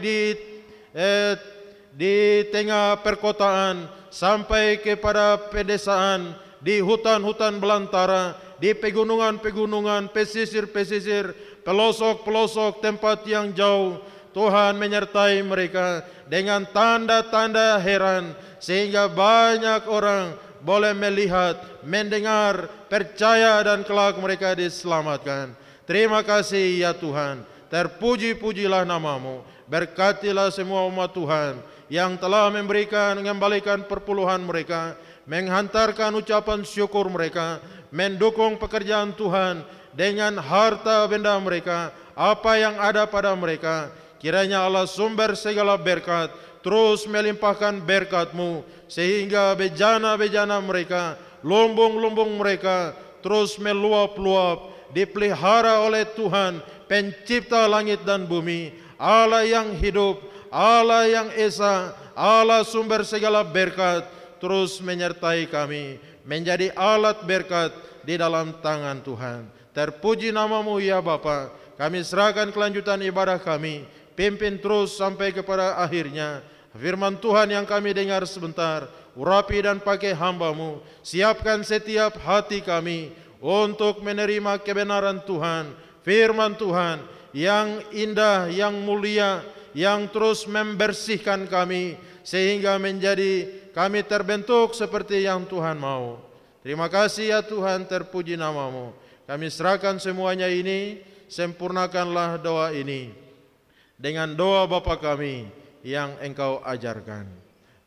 di tengah perkotaan sampai kepada pedesaan, di hutan-hutan belantara, di pegunungan-pegunungan, pesisir-pesisir, pelosok-pelosok tempat yang jauh. Tuhan menyertai mereka dengan tanda-tanda heran, sehingga banyak orang boleh melihat, mendengar, percaya, dan kelak mereka diselamatkan. Terima kasih ya Tuhan. Terpuji-pujilah nama-Mu. Berkatilah semua umat Tuhan yang telah mengembalikan perpuluhan mereka, menghantarkan ucapan syukur mereka, mendukung pekerjaan Tuhan dengan harta benda mereka, apa yang ada pada mereka. Kiranya Allah sumber segala berkat terus melimpahkan berkat-Mu, sehingga bejana-bejana mereka, lumbung-lumbung mereka terus meluap-luap, dipelihara oleh Tuhan, pencipta langit dan bumi, Allah yang hidup, Allah yang esa, Allah sumber segala berkat, terus menyertai kami, menjadi alat berkat di dalam tangan Tuhan. Terpuji namamu ya Bapa. Kami serahkan kelanjutan ibadah kami, pimpin terus sampai kepada akhirnya. Firman Tuhan yang kami dengar sebentar, urapi dan pakai hamba-Mu, siapkan setiap hati kami untuk menerima kebenaran Tuhan, firman Tuhan yang indah, yang mulia, yang terus membersihkan kami, sehingga menjadi kami terbentuk seperti yang Tuhan mau. Terima kasih ya Tuhan, terpuji namamu. Kami serahkan semuanya ini, sempurnakanlah doa ini dengan doa Bapa kami yang Engkau ajarkan.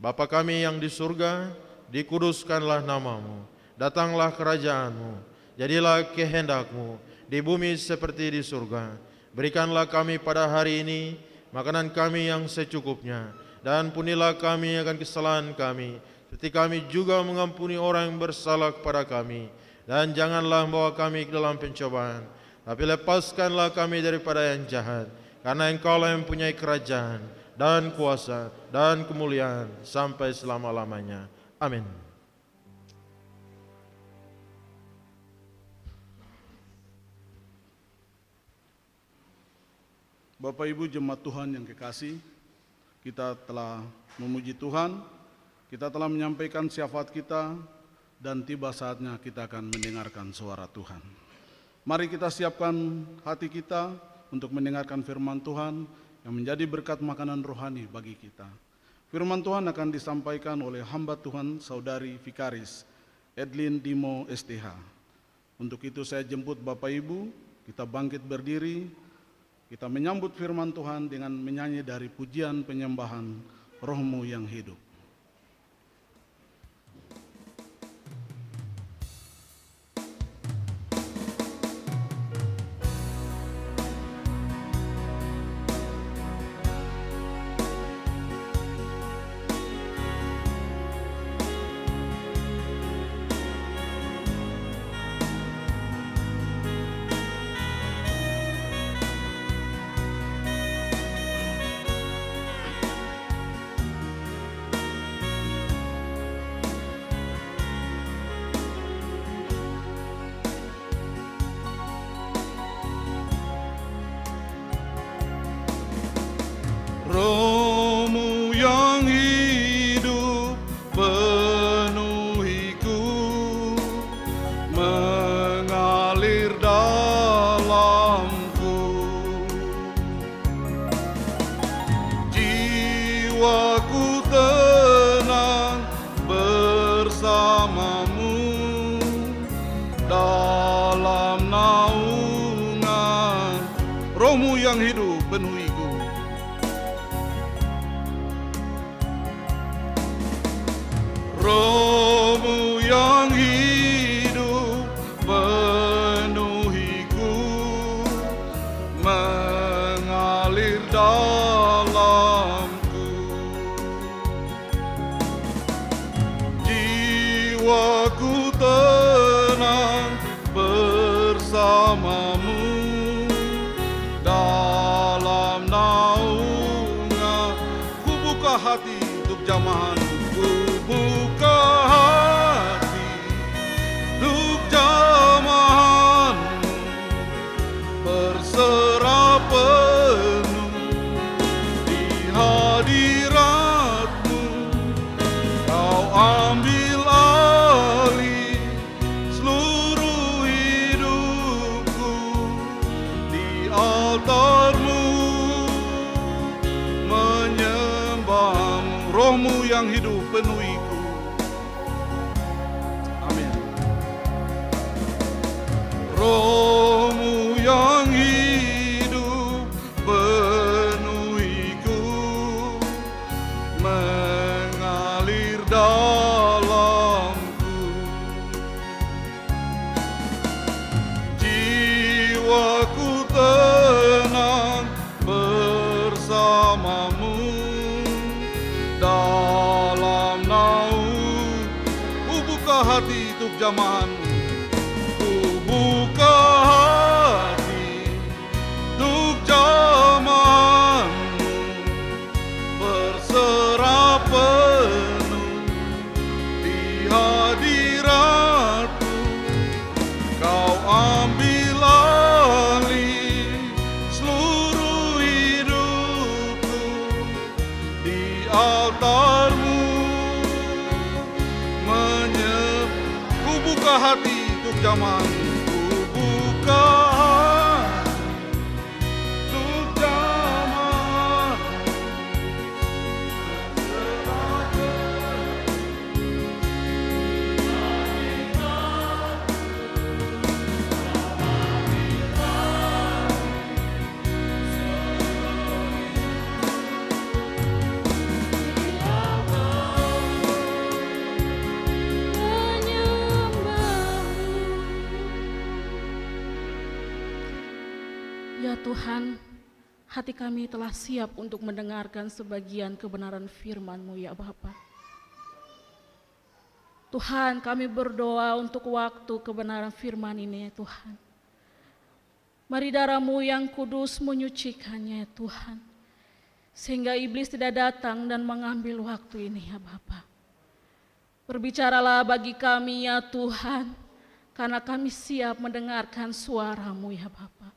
Bapa kami yang di surga, dikuduskanlah namamu, datanglah kerajaan-Mu, jadilah kehendak-Mu di bumi seperti di surga. Berikanlah kami pada hari ini makanan kami yang secukupnya, dan ampunilah kami akan kesalahan kami, seperti kami juga mengampuni orang yang bersalah kepada kami. Dan janganlah membawa kami ke dalam pencobaan, tapi lepaskanlah kami daripada yang jahat, karena Engkau-lah yang mempunyai kerajaan dan kuasa dan kemuliaan sampai selama-lamanya. Amin. Bapak Ibu jemaat Tuhan yang kekasih, kita telah memuji Tuhan, kita telah menyampaikan syafaat kita, dan tiba saatnya kita akan mendengarkan suara Tuhan. Mari kita siapkan hati kita untuk mendengarkan firman Tuhan yang menjadi berkat makanan rohani bagi kita. Firman Tuhan akan disampaikan oleh hamba Tuhan Saudari Vikaris Edlin Dimo STH. Untuk itu saya jemput Bapak Ibu, kita bangkit berdiri, kita menyambut firman Tuhan dengan menyanyi dari pujian penyembahan Roh-Mu yang hidup. Roh-Mu yang hidup penuhiku, mengalir dalamku. Jiwaku tenang bersamamu, dalam naungan Roh-Mu yang hidup penuhiku. Roh-Mu yang hidup penuhiku, mengalir dalamku. Jiwaku tenang bersamamu, dalam naungan. Ku buka hati untuk jamahan, ku buka hati untuk jamahan-Mu, berserah penuh di hadirat-Mu. Kau ambil alih seluruh hidupku, di altar-Mu menyembah-Mu. Roh-Mu yang hidup penuhiku. Amin. Roh-Mu yang hidup penuhiku, mengalir dalamku. Jiwaku tenang bersamamu, dalam naung. Ku buka hati untuk jamahan-Mu, ku hati untuk zaman ku buka, untuk zaman Ya Tuhan, hati kami telah siap untuk mendengarkan sebagian kebenaran firman-Mu ya Bapa. Tuhan, kami berdoa untuk waktu kebenaran firman ini ya Tuhan. Mari darah-Mu yang kudus menyucikannya ya Tuhan. Sehingga iblis tidak datang dan mengambil waktu ini ya Bapa. Berbicaralah bagi kami ya Tuhan, karena kami siap mendengarkan suara-Mu ya Bapa.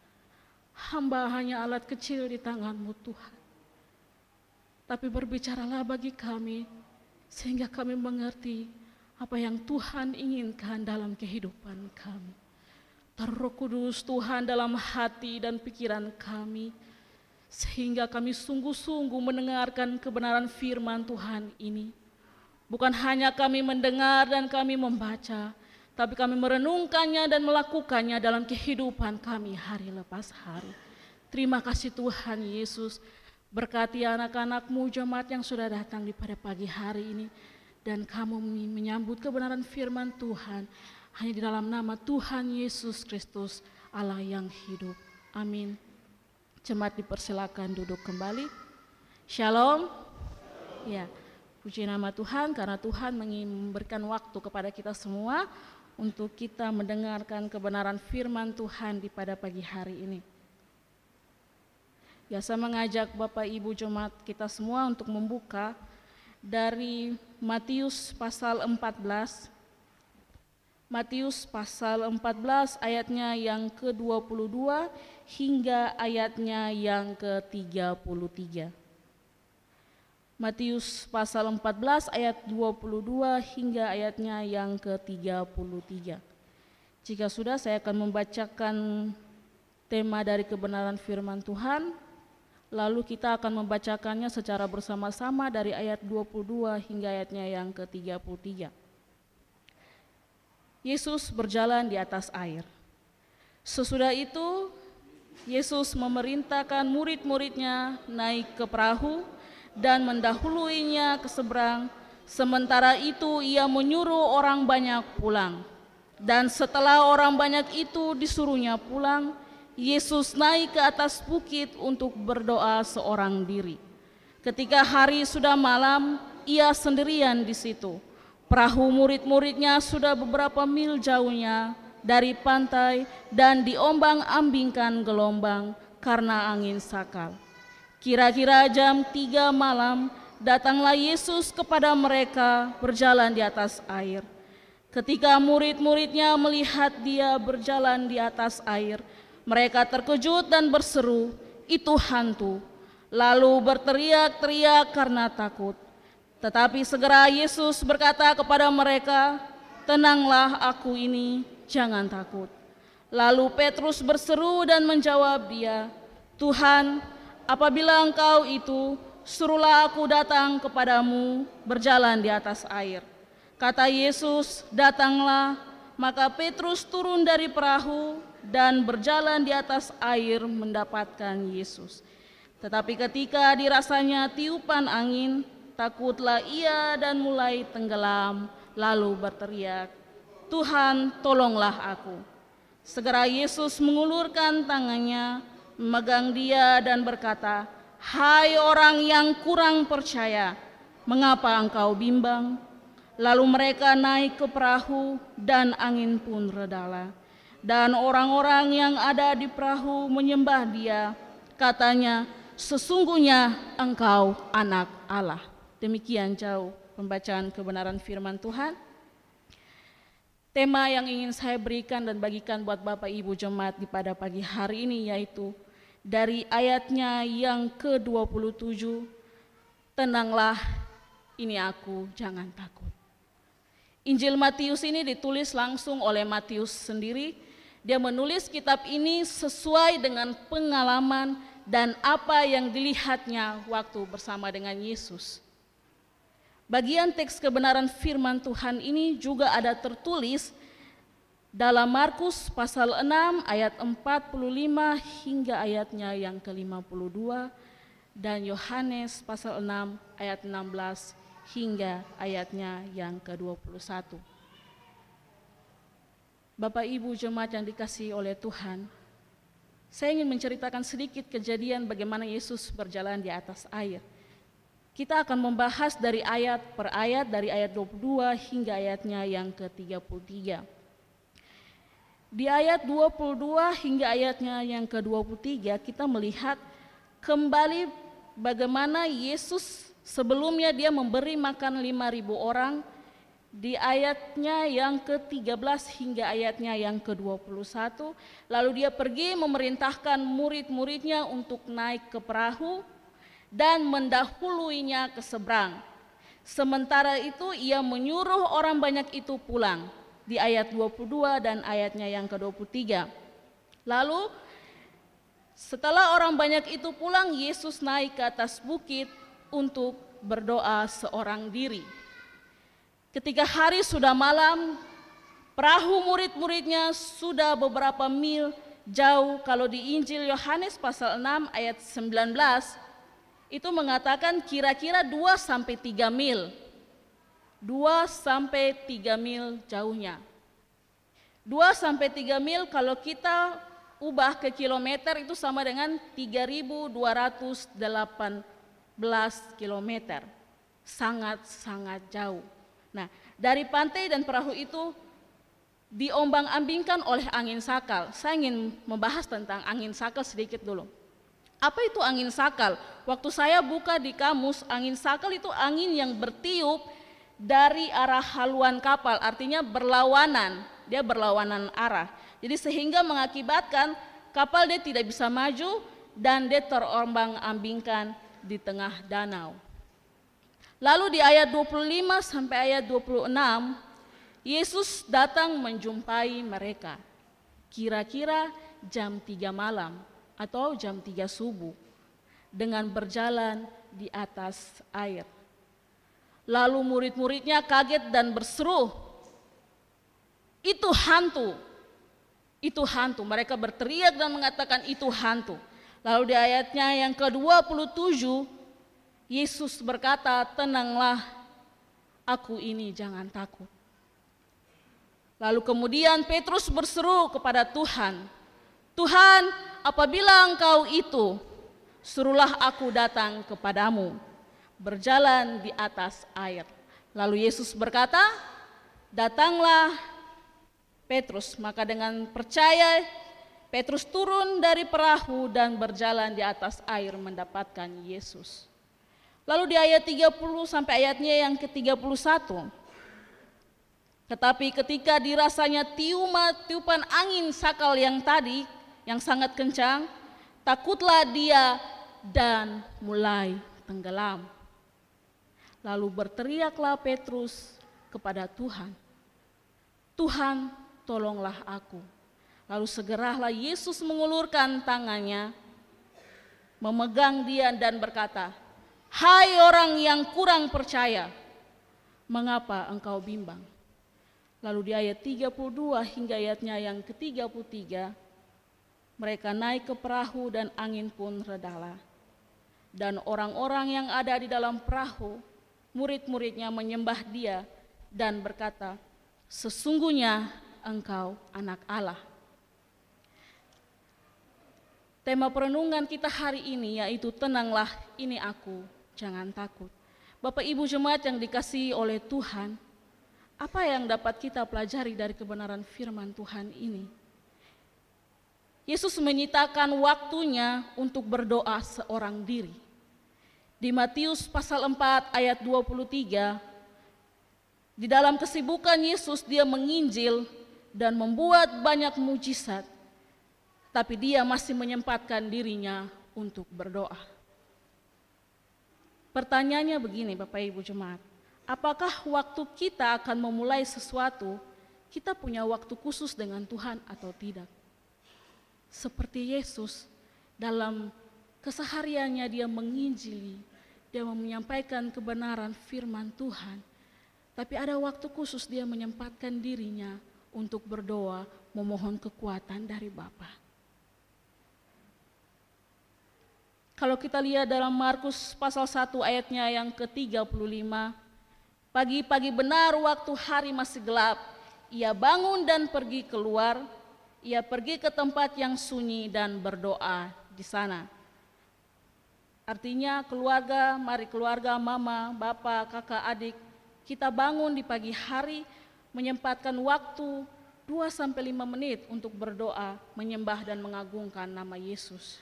Hamba hanya alat kecil di tangan-Mu Tuhan. Tapi berbicaralah bagi kami, sehingga kami mengerti apa yang Tuhan inginkan dalam kehidupan kami. Taruh Roh Kudus Tuhan dalam hati dan pikiran kami, sehingga kami sungguh-sungguh mendengarkan kebenaran firman Tuhan ini. Bukan hanya kami mendengar dan kami membaca, tapi kami merenungkannya dan melakukannya dalam kehidupan kami hari lepas hari. Terima kasih Tuhan Yesus, berkati anak-anak-Mu jemaat yang sudah datang di pada pagi hari ini, dan kamu menyambut kebenaran firman Tuhan hanya di dalam nama Tuhan Yesus Kristus, Allah yang hidup. Amin. Jemaat dipersilakan duduk kembali. Shalom. Ya, puji nama Tuhan karena Tuhan memberikan waktu kepada kita semua untuk kita mendengarkan kebenaran firman Tuhan di pada pagi hari ini. Ya, saya mengajak Bapak Ibu jemaat kita semua untuk membuka dari Matius pasal 14. Matius pasal 14 ayatnya yang ke-22 hingga ayatnya yang ke-33. Matius pasal 14 ayat 22 hingga ayatnya yang ke-33. Jika sudah, saya akan membacakan tema dari kebenaran firman Tuhan, lalu kita akan membacakannya secara bersama-sama dari ayat 22 hingga ayatnya yang ke-33. Yesus berjalan di atas air. Sesudah itu, Yesus memerintahkan murid-muridnya naik ke perahu dan mendahuluinya ke seberang. Sementara itu ia menyuruh orang banyak pulang. Dan setelah orang banyak itu disuruhnya pulang, Yesus naik ke atas bukit untuk berdoa seorang diri. Ketika hari sudah malam, ia sendirian di situ. Perahu murid-muridnya sudah beberapa mil jauhnya dari pantai dan diombang-ambingkan gelombang karena angin sakal. Kira-kira jam 3 malam, datanglah Yesus kepada mereka berjalan di atas air. Ketika murid-muridnya melihat dia berjalan di atas air, mereka terkejut dan berseru, "Itu hantu!" Lalu berteriak-teriak karena takut. Tetapi segera Yesus berkata kepada mereka, "Tenanglah, aku ini, jangan takut." Lalu Petrus berseru dan menjawab dia, "Tuhan, apabila Engkau itu, suruhlah aku datang kepadamu berjalan di atas air." Kata Yesus, "Datanglah." Maka Petrus turun dari perahu dan berjalan di atas air mendapatkan Yesus. Tetapi ketika dirasanya tiupan angin, takutlah ia dan mulai tenggelam, lalu berteriak, "Tuhan, tolonglah aku." Segera Yesus mengulurkan tangannya, memegang dia dan berkata, "Hai orang yang kurang percaya, mengapa engkau bimbang?" Lalu mereka naik ke perahu dan angin pun redalah. Dan orang-orang yang ada di perahu menyembah dia, katanya, "Sesungguhnya engkau anak Allah." Demikian jauh pembacaan kebenaran firman Tuhan. Tema yang ingin saya berikan dan bagikan buat Bapak Ibu jemaat di pada pagi hari ini yaitu dari ayatnya yang ke-27, "Tenanglah, ini aku, jangan takut." Injil Matius ini ditulis langsung oleh Matius sendiri. Dia menulis kitab ini sesuai dengan pengalaman dan apa yang dilihatnya waktu bersama dengan Yesus. Bagian teks kebenaran firman Tuhan ini juga ada tertulis dalam Markus pasal 6 ayat 45 hingga ayatnya yang ke-52 dan Yohanes pasal 6 ayat 16 hingga ayatnya yang ke-21. Bapak Ibu jemaat yang dikasihi oleh Tuhan, saya ingin menceritakan sedikit kejadian bagaimana Yesus berjalan di atas air. Kita akan membahas dari ayat per ayat, dari ayat 22 hingga ayatnya yang ke-33. Di ayat 22 hingga ayatnya yang ke-23 kita melihat kembali bagaimana Yesus sebelumnya dia memberi makan 5.000 orang. Di ayatnya yang ke-13 hingga ayatnya yang ke-21, lalu dia pergi memerintahkan murid-muridnya untuk naik ke perahu dan mendahuluinya ke seberang. Sementara itu ia menyuruh orang banyak itu pulang, di ayat 22 dan ayatnya yang ke-23. Lalu setelah orang banyak itu pulang, Yesus naik ke atas bukit untuk berdoa seorang diri. Ketika hari sudah malam, perahu murid-muridnya sudah beberapa mil jauh. Kalau di Injil Yohanes pasal 6 ayat 19, itu mengatakan kira-kira 2-3 mil. 2-3 mil jauhnya. 2-3 mil kalau kita ubah ke kilometer itu sama dengan 3.218 kilometer. Sangat-sangat jauh. Nah, dari pantai dan perahu itu diombang-ambingkan oleh angin sakal. Saya ingin membahas tentang angin sakal sedikit dulu. Apa itu angin sakal? Waktu saya buka di kamus, angin sakal itu angin yang bertiup dari arah haluan kapal, artinya berlawanan, dia berlawanan arah. Jadi sehingga mengakibatkan kapal dia tidak bisa maju dan dia terombang-ambingkan di tengah danau. Lalu di ayat 25 sampai ayat 26, Yesus datang menjumpai mereka. Kira-kira jam 3 malam atau jam 3 subuh dengan berjalan di atas air. Lalu murid-muridnya kaget dan berseru, "Itu hantu! Itu hantu!" Mereka berteriak dan mengatakan itu hantu. Lalu di ayatnya yang ke-27, Yesus berkata, "Tenanglah, aku ini, jangan takut." Lalu kemudian Petrus berseru kepada Tuhan, "Tuhan, apabila Engkau itu, suruhlah aku datang kepadamu, berjalan di atas air." Lalu Yesus berkata, "Datanglah Petrus." Maka dengan percaya Petrus turun dari perahu dan berjalan di atas air mendapatkan Yesus. Lalu di ayat 30 sampai ayatnya yang ke-31. Tetapi ketika dirasanya tiupan angin sakal yang tadi, yang sangat kencang, takutlah dia dan mulai tenggelam. Lalu berteriaklah Petrus kepada Tuhan, "Tuhan, tolonglah aku." Lalu segeralah Yesus mengulurkan tangannya, memegang dia dan berkata, "Hai orang yang kurang percaya, mengapa engkau bimbang?" Lalu di ayat 32 hingga ayatnya yang ke-33, mereka naik ke perahu dan angin pun redalah. Dan orang-orang yang ada di dalam perahu, murid-muridnya menyembah dia dan berkata, "Sesungguhnya engkau anak Allah." Tema perenungan kita hari ini yaitu "Tenanglah, ini aku, jangan takut." Bapak Ibu jemaat yang dikasihi oleh Tuhan, apa yang dapat kita pelajari dari kebenaran firman Tuhan ini? Yesus menyitakan waktunya untuk berdoa seorang diri. Di Matius pasal 4 ayat 23, di dalam kesibukan Yesus dia menginjil dan membuat banyak mujizat, tapi dia masih menyempatkan dirinya untuk berdoa. Pertanyaannya begini Bapak Ibu jemaat, apakah waktu kita akan memulai sesuatu, kita punya waktu khusus dengan Tuhan atau tidak? Seperti Yesus, dalam kesehariannya dia menginjili, dia menyampaikan kebenaran firman Tuhan, tapi ada waktu khusus dia menyempatkan dirinya untuk berdoa, memohon kekuatan dari Bapa. Kalau kita lihat dalam Markus pasal 1 ayatnya yang ke-35, pagi-pagi benar waktu hari masih gelap, ia bangun dan pergi keluar, ia pergi ke tempat yang sunyi dan berdoa di sana. Artinya keluarga, mari keluarga, mama, bapak, kakak, adik, kita bangun di pagi hari, menyempatkan waktu 2-5 menit untuk berdoa, menyembah dan mengagungkan nama Yesus.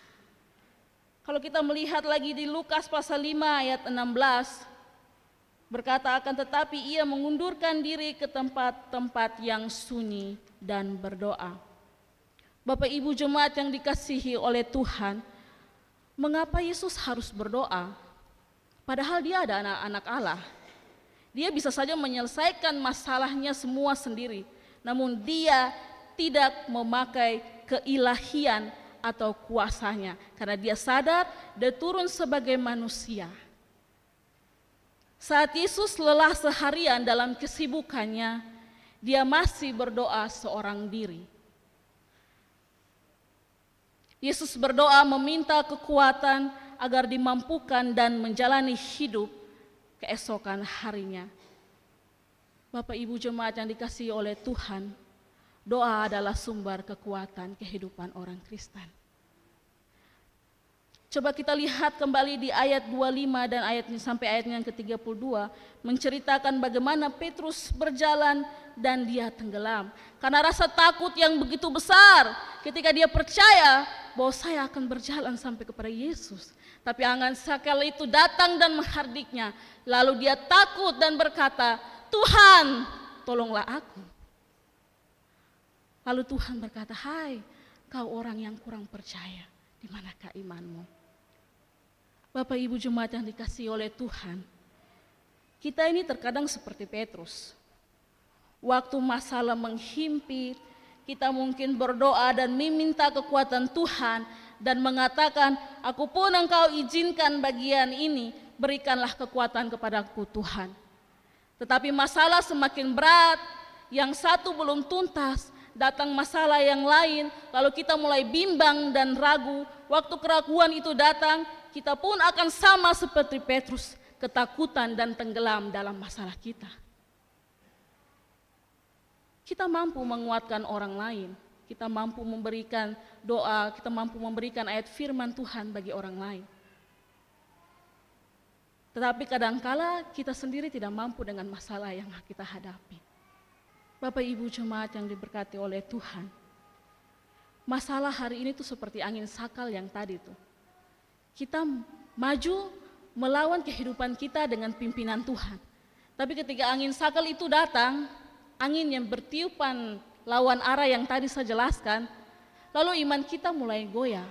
Kalau kita melihat lagi di Lukas pasal 5 ayat 16, berkata akan tetapi ia mengundurkan diri ke tempat-tempat yang sunyi dan berdoa. Bapak Ibu jemaat yang dikasihi oleh Tuhan, mengapa Yesus harus berdoa? Padahal dia ada anak-anak Allah. Dia bisa saja menyelesaikan masalahnya semua sendiri, namun dia tidak memakai keilahian atau kuasanya, karena dia sadar dia turun sebagai manusia. Saat Yesus lelah seharian dalam kesibukannya, dia masih berdoa seorang diri. Yesus berdoa meminta kekuatan agar dimampukan dan menjalani hidup keesokan harinya. Bapak Ibu jemaat yang dikasihi oleh Tuhan, doa adalah sumber kekuatan kehidupan orang Kristen. Coba kita lihat kembali di ayat 25 dan sampai ayatnya yang ke-32, menceritakan bagaimana Petrus berjalan dan dia tenggelam. Karena rasa takut yang begitu besar ketika dia percaya bahwa saya akan berjalan sampai kepada Yesus. Tapi angan sakal itu datang dan menghardiknya. Lalu dia takut dan berkata, Tuhan, tolonglah aku. Lalu Tuhan berkata, hai kau orang yang kurang percaya, di manakah imanmu? Bapak Ibu jemaat yang dikasihi oleh Tuhan, kita ini terkadang seperti Petrus. Waktu masalah menghimpit, kita mungkin berdoa dan meminta kekuatan Tuhan dan mengatakan, aku pun engkau izinkan bagian ini, berikanlah kekuatan kepadaku Tuhan. Tetapi masalah semakin berat, yang satu belum tuntas, datang masalah yang lain, lalu kita mulai bimbang dan ragu. Waktu keraguan itu datang, kita pun akan sama seperti Petrus, ketakutan dan tenggelam dalam masalah kita. Kita mampu menguatkan orang lain, kita mampu memberikan doa, kita mampu memberikan ayat firman Tuhan bagi orang lain. Tetapi kadangkala kita sendiri tidak mampu dengan masalah yang kita hadapi. Bapak Ibu jemaat yang diberkati oleh Tuhan, masalah hari ini tuh seperti angin sakal yang tadi tuh. Kita maju melawan kehidupan kita dengan pimpinan Tuhan. Tapi ketika angin sakal itu datang, angin yang bertiupan lawan arah yang tadi saya jelaskan, lalu iman kita mulai goyah.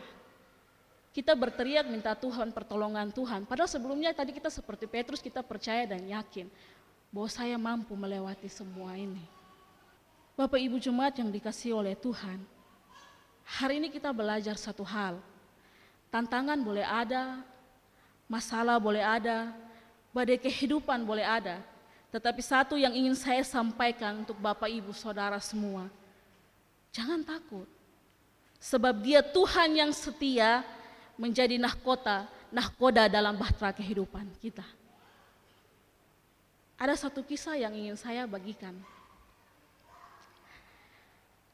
Kita berteriak minta Tuhan, pertolongan Tuhan. Padahal sebelumnya tadi kita seperti Petrus, kita percaya dan yakin bahwa saya mampu melewati semua ini. Bapak Ibu jemaat yang dikasihi oleh Tuhan, hari ini kita belajar satu hal. Tantangan boleh ada, masalah boleh ada, badai kehidupan boleh ada. Tetapi satu yang ingin saya sampaikan untuk Bapak Ibu Saudara semua, jangan takut. Sebab Dia Tuhan yang setia menjadi nahkoda dalam bahtera kehidupan kita. Ada satu kisah yang ingin saya bagikan.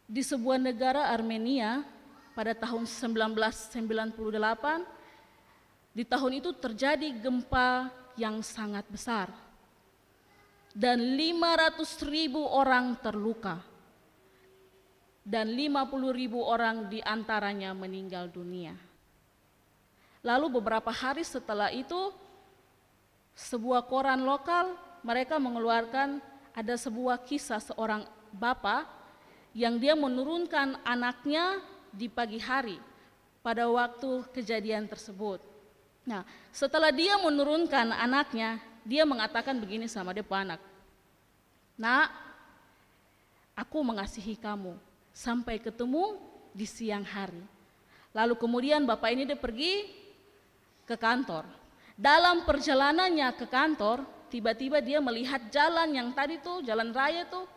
Di sebuah negara Armenia pada tahun 1998, di tahun itu terjadi gempa yang sangat besar. Dan 500.000 orang terluka. Dan 50.000 orang diantaranya meninggal dunia. Lalu beberapa hari setelah itu, sebuah koran lokal mereka mengeluarkan ada sebuah kisah seorang bapak yang dia menurunkan anaknya di pagi hari pada waktu kejadian tersebut. Nah, setelah dia menurunkan anaknya, dia mengatakan begini sama dia anak, "Nak, aku mengasihi kamu sampai ketemu di siang hari." Lalu kemudian bapak ini dia pergi ke kantor. Dalam perjalanannya ke kantor, tiba-tiba dia melihat jalan yang tadi tuh, jalan raya tuh,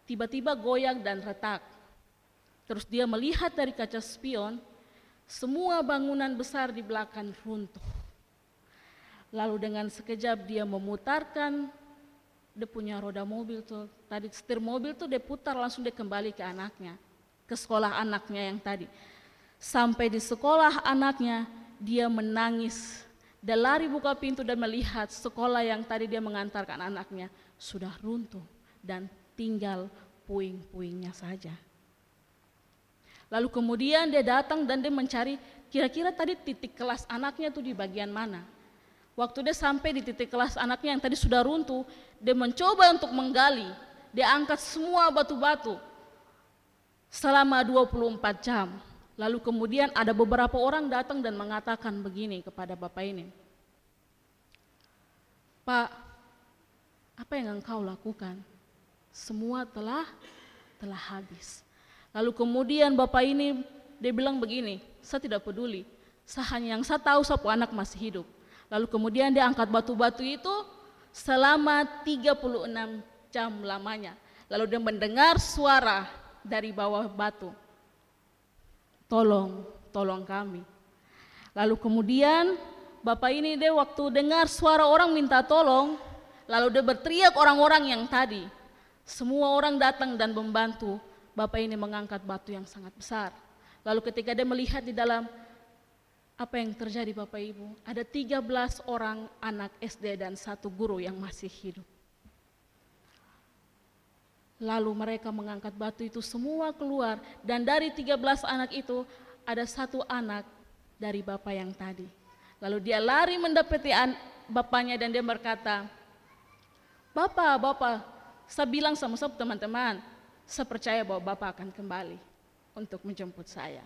tiba-tiba goyang dan retak. Terus dia melihat dari kaca spion, semua bangunan besar di belakang runtuh. Lalu dengan sekejap dia memutarkan, dia punya roda mobil tuh, tadi setir mobil tuh dia putar, langsung dia kembali ke anaknya, ke sekolah anaknya yang tadi. Sampai di sekolah anaknya, dia menangis. Dia lari buka pintu dan melihat sekolah yang tadi dia mengantarkan anaknya sudah runtuh dan tinggal puing-puingnya saja. Lalu kemudian dia datang dan dia mencari kira-kira tadi titik kelas anaknya itu di bagian mana. Waktu dia sampai di titik kelas anaknya yang tadi sudah runtuh, dia mencoba untuk menggali. Dia angkat semua batu-batu selama 24 jam. Lalu kemudian ada beberapa orang datang dan mengatakan begini kepada bapak ini, "Pak, apa yang engkau lakukan? Semua telah habis." Lalu kemudian bapak ini dia bilang begini, "Saya tidak peduli, yang saya tahu sapu anak masih hidup." Lalu kemudian dia angkat batu-batu itu selama 36 jam lamanya. Lalu dia mendengar suara dari bawah batu, tolong kami." Lalu kemudian bapak ini dia waktu dengar suara orang minta tolong, lalu dia berteriak orang-orang yang tadi. Semua orang datang dan membantu bapak ini mengangkat batu yang sangat besar. Lalu ketika dia melihat di dalam, apa yang terjadi Bapak Ibu? Ada 13 orang anak SD dan 1 guru yang masih hidup. Lalu mereka mengangkat batu itu semua keluar, dan dari 13 anak itu ada 1 anak dari bapak yang tadi. Lalu dia lari mendapati bapaknya dan dia berkata, Bapak, saya bilang sama teman-teman, saya percaya bahwa Bapak akan kembali untuk menjemput saya."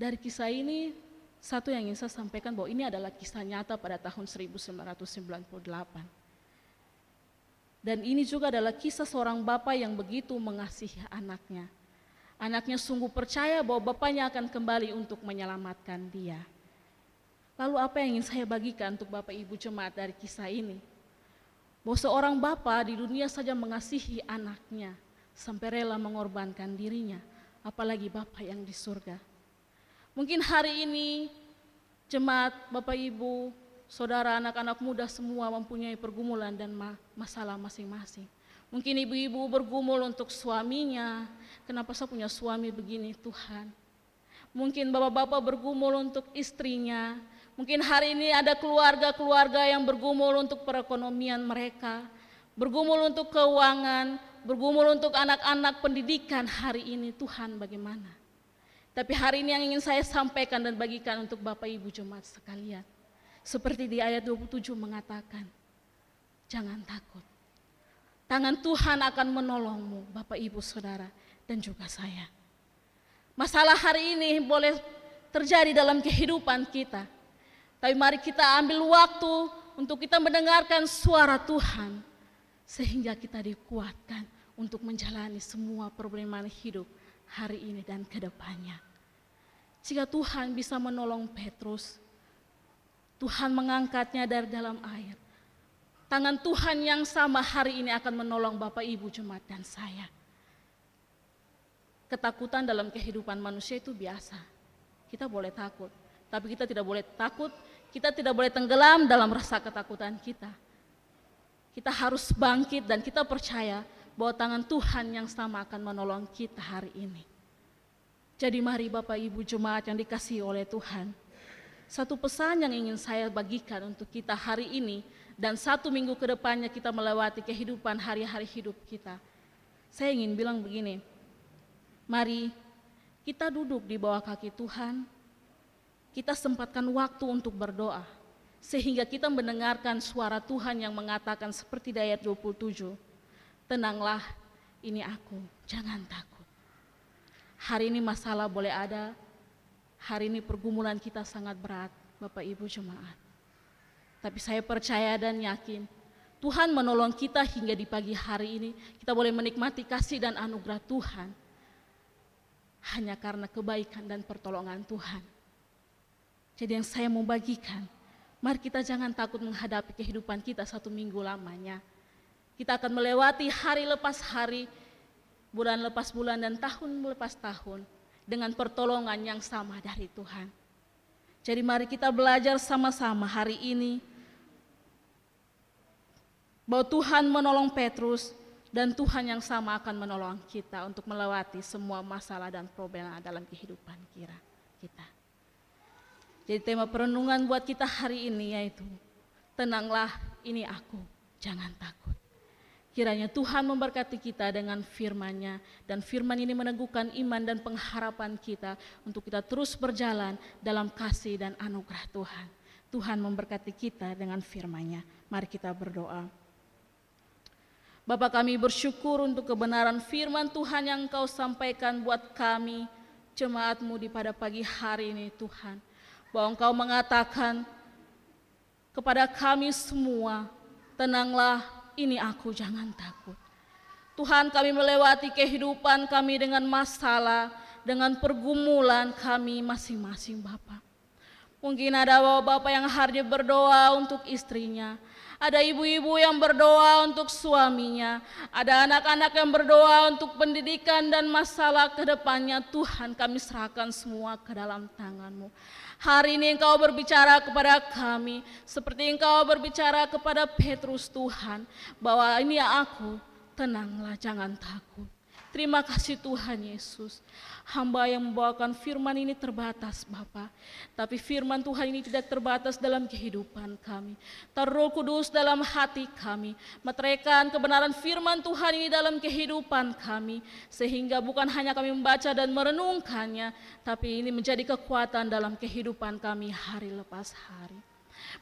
Dari kisah ini, satu yang ingin saya sampaikan bahwa ini adalah kisah nyata pada tahun 1998. Dan ini juga adalah kisah seorang bapak yang begitu mengasihi anaknya. Anaknya sungguh percaya bahwa bapaknya akan kembali untuk menyelamatkan dia. Lalu apa yang ingin saya bagikan untuk Bapak Ibu jemaat dari kisah ini? Bahwa seorang bapak di dunia saja mengasihi anaknya sampai rela mengorbankan dirinya, apalagi Bapak yang di surga. Mungkin hari ini jemaat, Bapak Ibu, saudara, anak-anak muda semua mempunyai pergumulan dan masalah masing-masing. Mungkin ibu-ibu bergumul untuk suaminya, kenapa saya punya suami begini Tuhan. Mungkin bapak-bapak bergumul untuk istrinya. Mungkin hari ini ada keluarga-keluarga yang bergumul untuk perekonomian mereka, bergumul untuk keuangan, bergumul untuk anak-anak pendidikan hari ini. Tuhan bagaimana? Tapi hari ini yang ingin saya sampaikan dan bagikan untuk Bapak Ibu jemaat sekalian, seperti di ayat 27 mengatakan, jangan takut. Tangan Tuhan akan menolongmu, Bapak Ibu Saudara dan juga saya. Masalah hari ini boleh terjadi dalam kehidupan kita, tapi mari kita ambil waktu untuk kita mendengarkan suara Tuhan, sehingga kita dikuatkan untuk menjalani semua problema hidup hari ini dan ke depannya. Jika Tuhan bisa menolong Petrus, Tuhan mengangkatnya dari dalam air, tangan Tuhan yang sama hari ini akan menolong Bapak Ibu jemaat dan saya. Ketakutan dalam kehidupan manusia itu biasa. Kita boleh takut, tapi kita tidak boleh takut, kita tidak boleh tenggelam dalam rasa ketakutan kita. Kita harus bangkit dan kita percaya bahwa tangan Tuhan yang sama akan menolong kita hari ini. Jadi mari Bapak Ibu jemaat yang dikasihi oleh Tuhan, satu pesan yang ingin saya bagikan untuk kita hari ini dan 1 minggu ke depannya kita melewati kehidupan hari-hari hidup kita. Saya ingin bilang begini, mari kita duduk di bawah kaki Tuhan, kita sempatkan waktu untuk berdoa, sehingga kita mendengarkan suara Tuhan yang mengatakan seperti di ayat 27, tenanglah, ini aku, jangan takut. Hari ini masalah boleh ada, hari ini pergumulan kita sangat berat, Bapak Ibu jemaat. Tapi saya percaya dan yakin Tuhan menolong kita hingga di pagi hari ini. Kita boleh menikmati kasih dan anugerah Tuhan hanya karena kebaikan dan pertolongan Tuhan. Jadi yang saya mau bagikan, mari kita jangan takut menghadapi kehidupan kita 1 minggu lamanya. Kita akan melewati hari lepas hari, bulan lepas bulan, dan tahun lepas tahun dengan pertolongan yang sama dari Tuhan. Jadi mari kita belajar sama-sama hari ini bahwa Tuhan menolong Petrus dan Tuhan yang sama akan menolong kita untuk melewati semua masalah dan problem dalam kehidupan kita. Jadi tema perenungan buat kita hari ini yaitu tenanglah, ini aku, jangan takut. Kiranya Tuhan memberkati kita dengan firman-Nya, dan firman ini meneguhkan iman dan pengharapan kita untuk kita terus berjalan dalam kasih dan anugerah Tuhan. Tuhan memberkati kita dengan firman-Nya. Mari kita berdoa. Bapa, kami bersyukur untuk kebenaran firman Tuhan yang Engkau sampaikan buat kami, jemaat-Mu di pada pagi hari ini Tuhan. Bahwa Engkau mengatakan kepada kami semua, tenanglah, ini aku, jangan takut. Tuhan, kami melewati kehidupan kami dengan masalah, dengan pergumulan kami masing-masing Bapa. Mungkin ada bapak-bapak yang hari berdoa untuk istrinya, ada ibu-ibu yang berdoa untuk suaminya, ada anak-anak yang berdoa untuk pendidikan dan masalah ke depannya. Tuhan, kami serahkan semua ke dalam tangan-Mu. Hari ini Engkau berbicara kepada kami seperti Engkau berbicara kepada Petrus Tuhan, bahwa ini aku, tenanglah, jangan takut. Terima kasih Tuhan Yesus. Hamba yang membawakan firman ini terbatas Bapa, tapi firman Tuhan ini tidak terbatas dalam kehidupan kami. Taruh Roh Kudus dalam hati kami, meteraikan kebenaran firman Tuhan ini dalam kehidupan kami, sehingga bukan hanya kami membaca dan merenungkannya, tapi ini menjadi kekuatan dalam kehidupan kami hari lepas hari.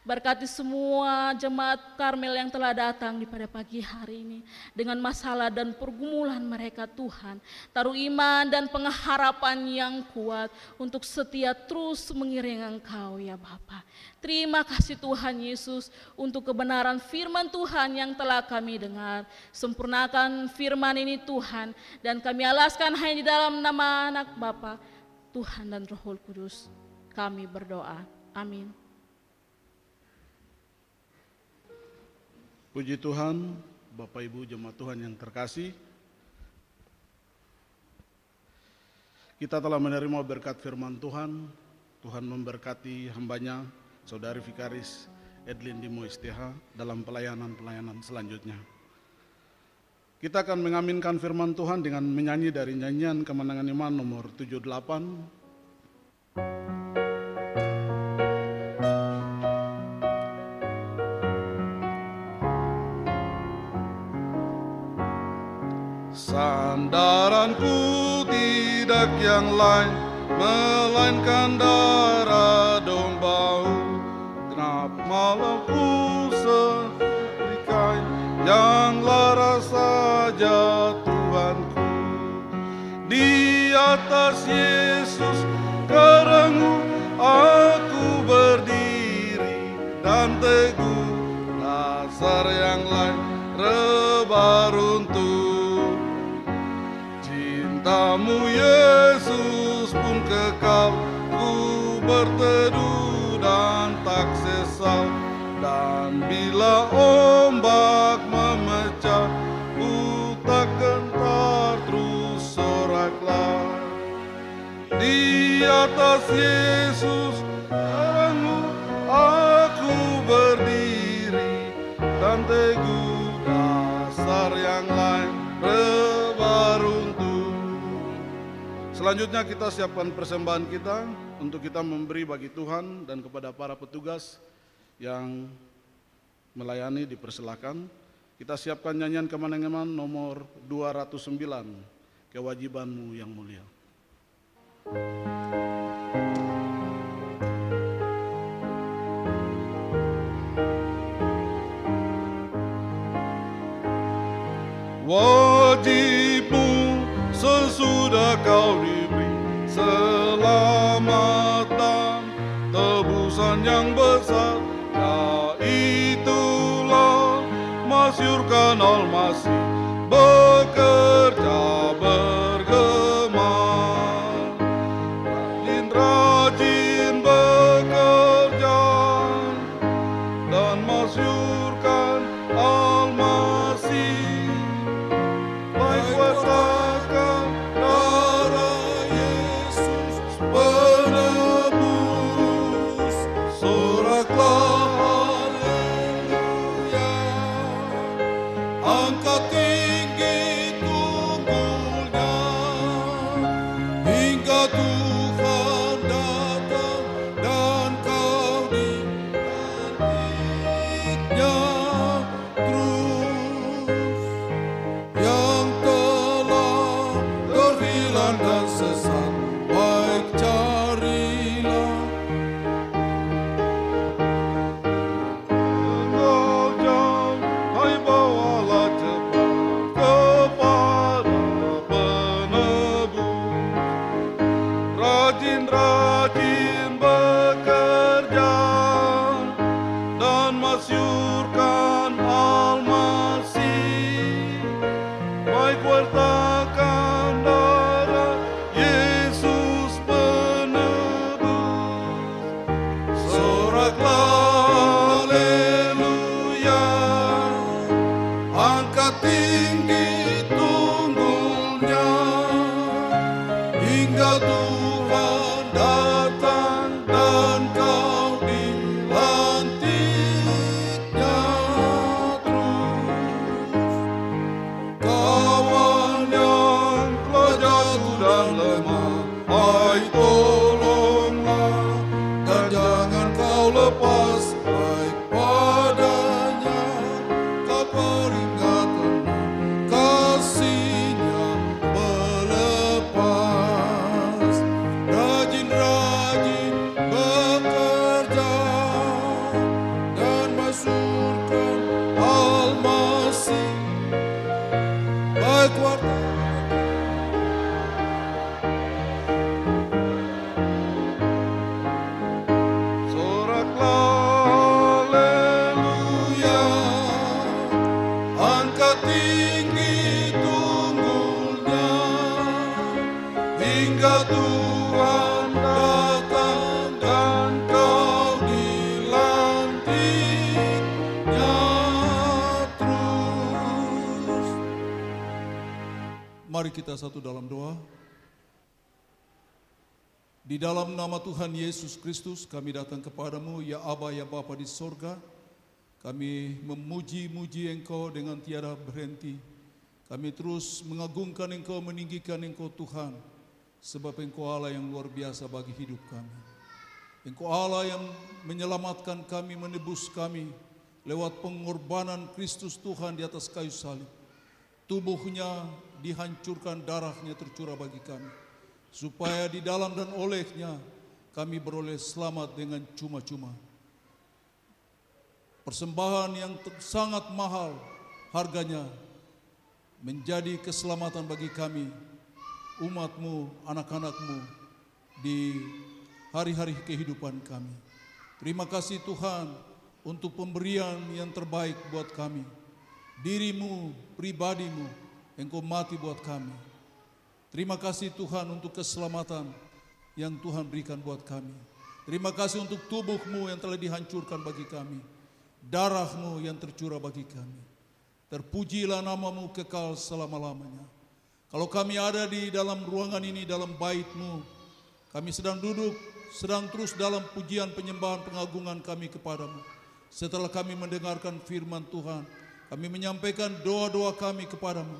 Berkati semua jemaat Karmel yang telah datang di pada pagi hari ini dengan masalah dan pergumulan mereka Tuhan. Taruh iman dan pengharapan yang kuat untuk setia terus mengiring Engkau ya Bapa. Terima kasih Tuhan Yesus untuk kebenaran firman Tuhan yang telah kami dengar. Sempurnakan firman ini Tuhan, dan kami alaskan hanya di dalam nama anak Bapa, Tuhan dan Roh Kudus. Kami berdoa. Amin. Puji Tuhan, Bapak Ibu jemaat Tuhan yang terkasih. Kita telah menerima berkat firman Tuhan. Tuhan memberkati hambanya, Saudari Vikaris Edlin Dimo STH dalam pelayanan-pelayanan selanjutnya. Kita akan mengaminkan firman Tuhan dengan menyanyi dari nyanyian Kemenangan Iman nomor 78. Sandaranku tidak yang lain, melainkan darah domba. Genap malamku seperti kain yang laras saja Tuhanku. Di atas Yesus karangmu aku berdiri dan teguh, dasar yang lain rebah runtuh. Cintamu Yesus pun kekal, ku berteduh dan tak sesal. Dan bila ombak memecah, ku tak gentar, terus soraklah. Di atas Yesus karangmu aku berdiri dan teguh, dasar yang lain rebah runtuh. Selanjutnya kita siapkan persembahan kita untuk kita memberi bagi Tuhan, dan kepada para petugas yang melayani dipersilakan. Kita siapkan nyanyian Kemenangan nomor 209, Kewajibanmu yang Mulia. Wajibmu sesudah kau diberi selamatan, tebusan yang besar, masyurkan Al-Masih, bekerja bergema, rajin-rajin bekerja dan masyurkan Al-Masih, baik wartakan darah Yesus penebus, soraklah haleluya, angkat tinggi tunggulnya, hingga Tuhan datang dan kau dilantiknya terus. Yang telah terhilang dan sesat, baik carilah. Engkau hai bawalah cepat kepada penebus, rajin-rajin bekerja dan masyurkan Al-Masih, baik wartakan darah Yesus penebus, soraklah haleluya, angkat tinggi tunggulnya, hingga Tuhan datang dan kau dilantiknya terus. Kawan yang telah jatuh dan lemah, hai tolonglah, dan jangan kau lepas baik padanya, kau peringatkan kasihnya melepas. Rajin-rajin bekerja dan masyurkan Al-Masih, baik wartakan soraklah haleluya, angkat tinggi tunggulnya, hingga Tuhan datang dan kau dilantiknya terus. Mari kita satu dalam doa. Di dalam nama Tuhan Yesus Kristus kami datang kepadamu, ya Aba, ya Bapa di sorga. Kami memuji-muji Engkau dengan tiada berhenti. Kami terus mengagungkan Engkau, meninggikan Engkau Tuhan, sebab Engkau Allah yang luar biasa bagi hidup kami. Engkau Allah yang menyelamatkan kami, menebus kami lewat pengorbanan Kristus Tuhan di atas kayu salib. Tubuhnya dihancurkan, darahnya tercurah bagi kami, supaya di dalam dan olehnya kami beroleh selamat dengan cuma-cuma. Persembahan yang sangat mahal harganya menjadi keselamatan bagi kami, umat-Mu, anak-anak-Mu di hari-hari kehidupan kami. Terima kasih Tuhan untuk pemberian yang terbaik buat kami. Diri-Mu, pribadi-Mu, Engkau mati buat kami. Terima kasih Tuhan untuk keselamatan yang Tuhan berikan buat kami. Terima kasih untuk tubuh-Mu yang telah dihancurkan bagi kami, darah-Mu yang tercurah bagi kami. Terpujilah nama-Mu kekal selama-lamanya. Kalau kami ada di dalam ruangan ini, dalam bait-Mu, kami sedang duduk, sedang terus dalam pujian, penyembahan, pengagungan kami kepadamu. Setelah kami mendengarkan firman Tuhan, kami menyampaikan doa-doa kami kepadamu.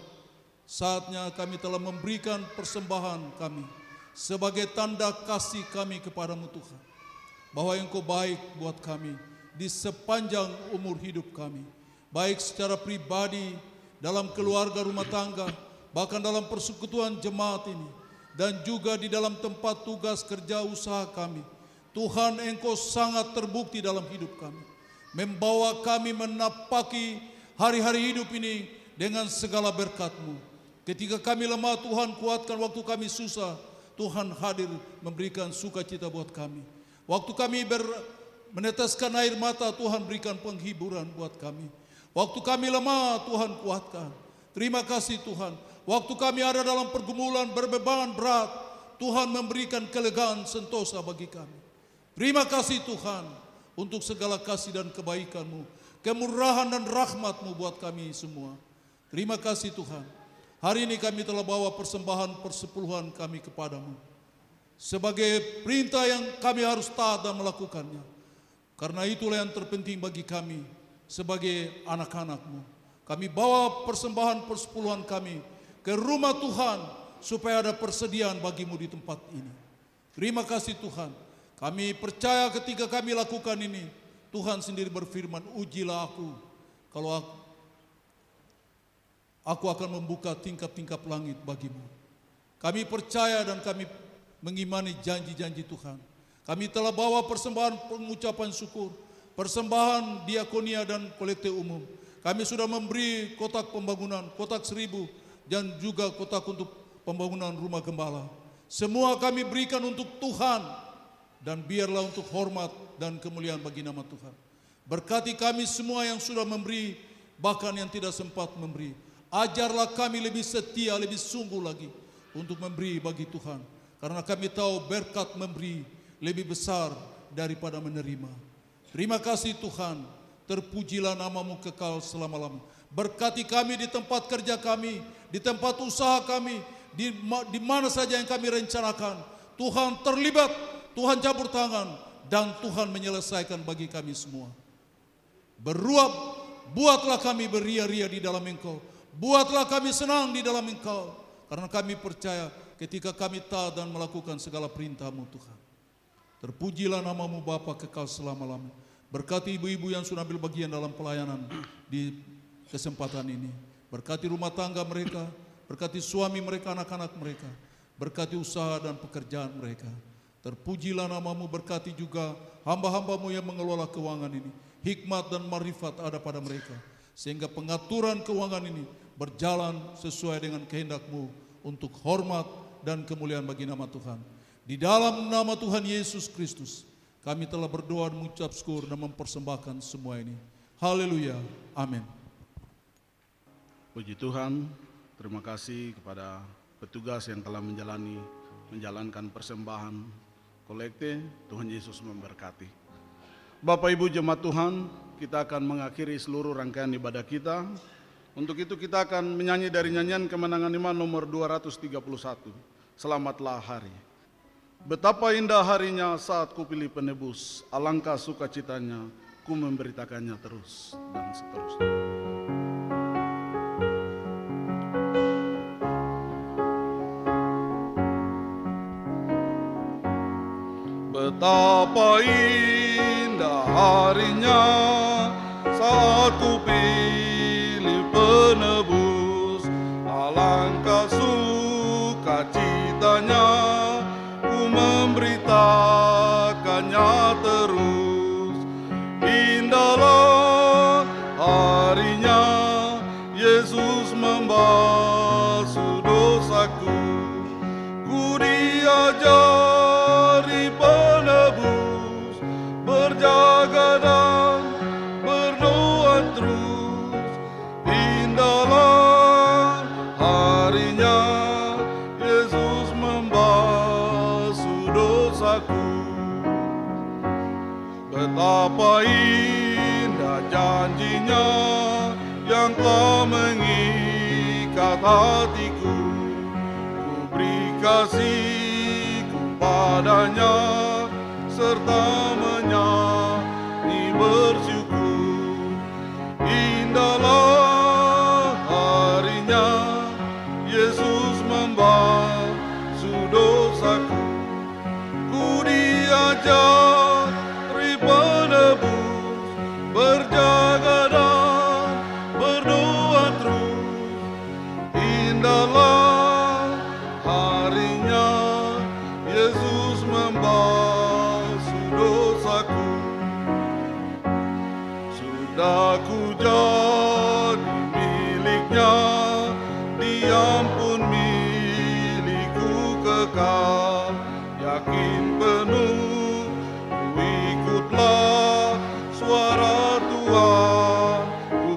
Saatnya kami telah memberikan persembahan kami sebagai tanda kasih kami kepadamu Tuhan, bahwa Engkau baik buat kami di sepanjang umur hidup kami, baik secara pribadi, dalam keluarga rumah tangga, bahkan dalam persekutuan jemaat ini, dan juga di dalam tempat tugas kerja usaha kami. Tuhan, Engkau sangat terbukti dalam hidup kami, membawa kami menapaki hari-hari hidup ini dengan segala berkat-Mu. Ketika kami lemah, Tuhan kuatkan. Waktu kami susah, Tuhan hadir memberikan sukacita buat kami. Waktu kami meneteskan air mata, Tuhan berikan penghiburan buat kami. Waktu kami lemah, Tuhan kuatkan. Terima kasih Tuhan. Waktu kami ada dalam pergumulan berbeban berat, Tuhan memberikan kelegaan sentosa bagi kami. Terima kasih Tuhan untuk segala kasih dan kebaikan-Mu, kemurahan dan rahmat-Mu buat kami semua. Terima kasih Tuhan. Hari ini kami telah bawa persembahan persepuluhan kami kepadamu. Sebagai perintah yang kami harus taat dan melakukannya. Karena itulah yang terpenting bagi kami sebagai anak-anak-Mu. Kami bawa persembahan persepuluhan kami ke rumah Tuhan supaya ada persediaan bagi-Mu di tempat ini. Terima kasih Tuhan. Kami percaya ketika kami lakukan ini, Tuhan sendiri berfirman, ujilah aku, kalau aku akan membuka tingkap-tingkap langit bagi-Mu. Kami percaya dan kami mengimani janji-janji Tuhan. Kami telah bawa persembahan pengucapan syukur, persembahan diakonia dan kolekte umum. Kami sudah memberi kotak pembangunan, kotak 1000, dan juga kotak untuk pembangunan rumah gembala. Semua kami berikan untuk Tuhan, dan biarlah untuk hormat dan kemuliaan bagi nama Tuhan. Berkati kami semua yang sudah memberi, bahkan yang tidak sempat memberi. Ajarlah kami lebih setia, lebih sungguh lagi untuk memberi bagi Tuhan. Karena kami tahu berkat memberi lebih besar daripada menerima. Terima kasih Tuhan, terpujilah nama-Mu kekal selama-lamanya. Berkati kami di tempat kerja kami, di tempat usaha kami, di mana saja yang kami rencanakan. Tuhan terlibat, Tuhan campur tangan, dan Tuhan menyelesaikan bagi kami semua. Beruap, buatlah kami beria-ria di dalam Engkau. Buatlah kami senang di dalam Engkau. Karena kami percaya ketika kami taat dan melakukan segala perintah-Mu Tuhan. Terpujilah nama-Mu Bapa kekal selama-lamanya. Berkati ibu-ibu yang sudah ambil bagian dalam pelayanan di kesempatan ini. Berkati rumah tangga mereka, berkati suami mereka, anak-anak mereka. Berkati usaha dan pekerjaan mereka. Terpujilah nama-Mu, berkati juga hamba-hamba-Mu yang mengelola keuangan ini. Hikmat dan marifat ada pada mereka. Sehingga pengaturan keuangan ini berjalan sesuai dengan kehendak-Mu untuk hormat dan kemuliaan bagi nama Tuhan. Di dalam nama Tuhan Yesus Kristus, kami telah berdoa dan mengucap syukur dan mempersembahkan semua ini. Haleluya. Amin. Puji Tuhan, terima kasih kepada petugas yang telah menjalankan persembahan kolekte. Tuhan Yesus memberkati. Bapak Ibu jemaat Tuhan, kita akan mengakhiri seluruh rangkaian ibadah kita. Untuk itu kita akan menyanyi dari nyanyian Kemenangan Iman nomor 231. Selamatlah hari. Betapa indah harinya saat kupilih penebus, alangkah sukacitanya ku memberitakannya terus dan seterusnya. Betapa indah harinya saat kupilih penebus, alangkah sukacitanya ku memberitakannya terus. Indahlah harinya Yesus membasuh dosaku, ku diajari penebus, berjaga dan berdoa terus. Indahlah harinya Yesus membasuh dosaku. Betapa indah janjinya yang telah mengikat hatiku, ku beri kasihku padanya serta menyanyi bersyukur. Indahlah harinya Yesus membasuh dosaku, ku diajari penebus, berjaga dan berdoa terus. Indahlah harinya Yesus membasuh dosaku. Sudah ku jadi miliknya, Dia pun milikku kekal. Yakin penuh ku ikutlah suara Tuhan, ku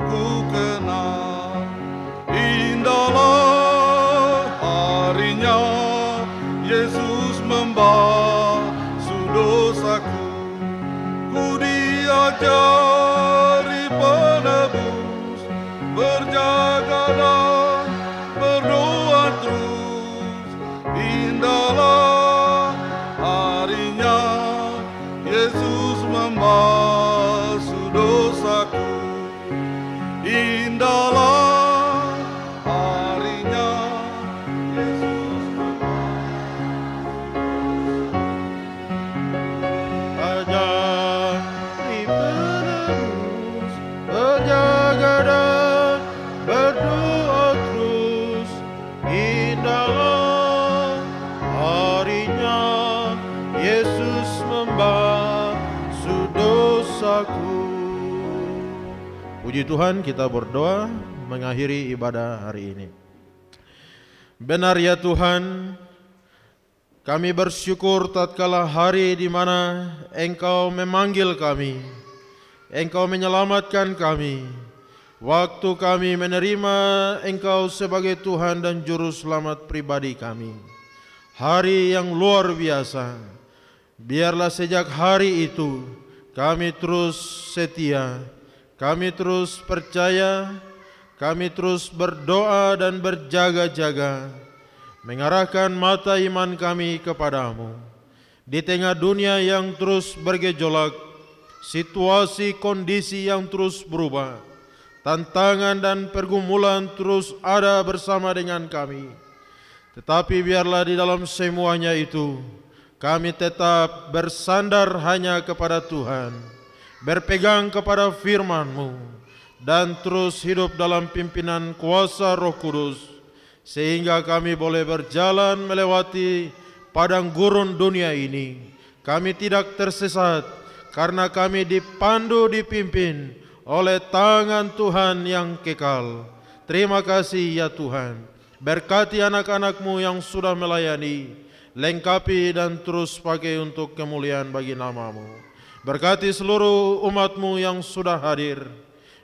Puji Tuhan, kita berdoa mengakhiri ibadah hari ini. Benar ya Tuhan, kami bersyukur tatkala hari di mana Engkau memanggil kami, Engkau menyelamatkan kami, waktu kami menerima Engkau sebagai Tuhan dan Juru Selamat pribadi kami. Hari yang luar biasa. Biarlah sejak hari itu kami terus setia, kami terus percaya, kami terus berdoa dan berjaga-jaga, mengarahkan mata iman kami kepadamu. Di tengah dunia yang terus bergejolak, situasi kondisi yang terus berubah, tantangan dan pergumulan terus ada bersama dengan kami. Tetapi biarlah di dalam semuanya itu, kami tetap bersandar hanya kepada Tuhan, berpegang kepada firman-Mu, dan terus hidup dalam pimpinan kuasa Roh Kudus, sehingga kami boleh berjalan melewati padang gurun dunia ini. Kami tidak tersesat, karena kami dipandu, dipimpin oleh tangan Tuhan yang kekal. Terima kasih ya Tuhan. Berkati anak-anak-Mu yang sudah melayani, lengkapi dan terus pakai untuk kemuliaan bagi nama-Mu. Berkati seluruh umat-Mu yang sudah hadir.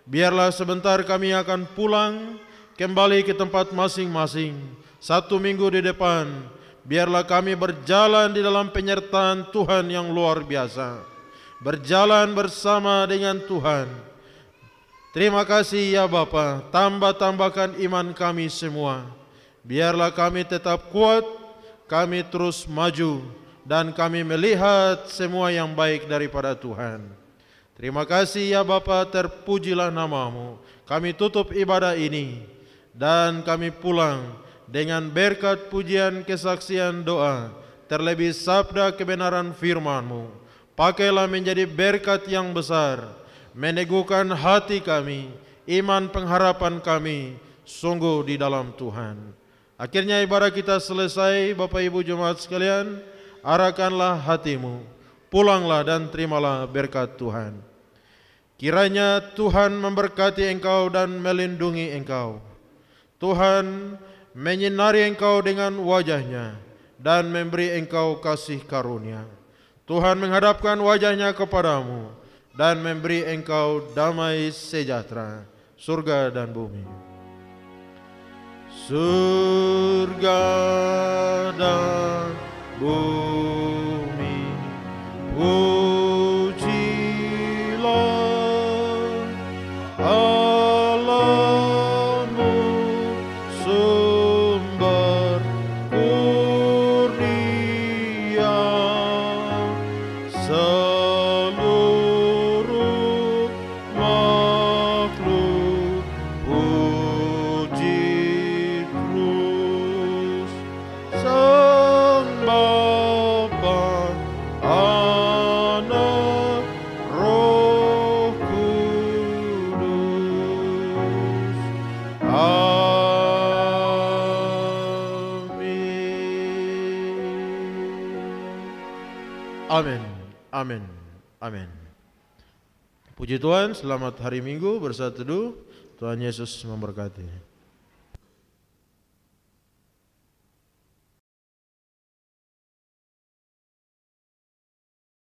Biarlah sebentar kami akan pulang kembali ke tempat masing-masing. 1 minggu di depan, biarlah kami berjalan di dalam penyertaan Tuhan yang luar biasa. Berjalan bersama dengan Tuhan. Terima kasih ya Bapa, tambah-tambahkan iman kami semua. Biarlah kami tetap kuat, kami terus maju, dan kami melihat semua yang baik daripada Tuhan. Terima kasih ya Bapa, terpujilah nama-Mu. Kami tutup ibadah ini, dan kami pulang dengan berkat pujian, kesaksian, doa, terlebih sabda kebenaran firman-Mu. Pakailah menjadi berkat yang besar, meneguhkan hati kami, iman pengharapan kami, sungguh di dalam Tuhan. Akhirnya ibadah kita selesai, Bapak Ibu jemaat sekalian, arahkanlah hatimu, pulanglah dan terimalah berkat Tuhan. Kiranya Tuhan memberkati engkau dan melindungi engkau. Tuhan menyinari engkau dengan wajah-Nya dan memberi engkau kasih karunia. Tuhan menghadapkan wajah-Nya kepadamu dan memberi engkau damai sejahtera, surga dan bumi. Surga dan bumi, pujilah Allah-Mu, sumber kurnia. Seluruh makhluk puji terus Sang Bapa, Anak, Roh Kudus. Amin. Amin. Amin. Amin. Puji Tuhan, selamat hari Minggu bersatu teduh. Tuhan Yesus memberkati.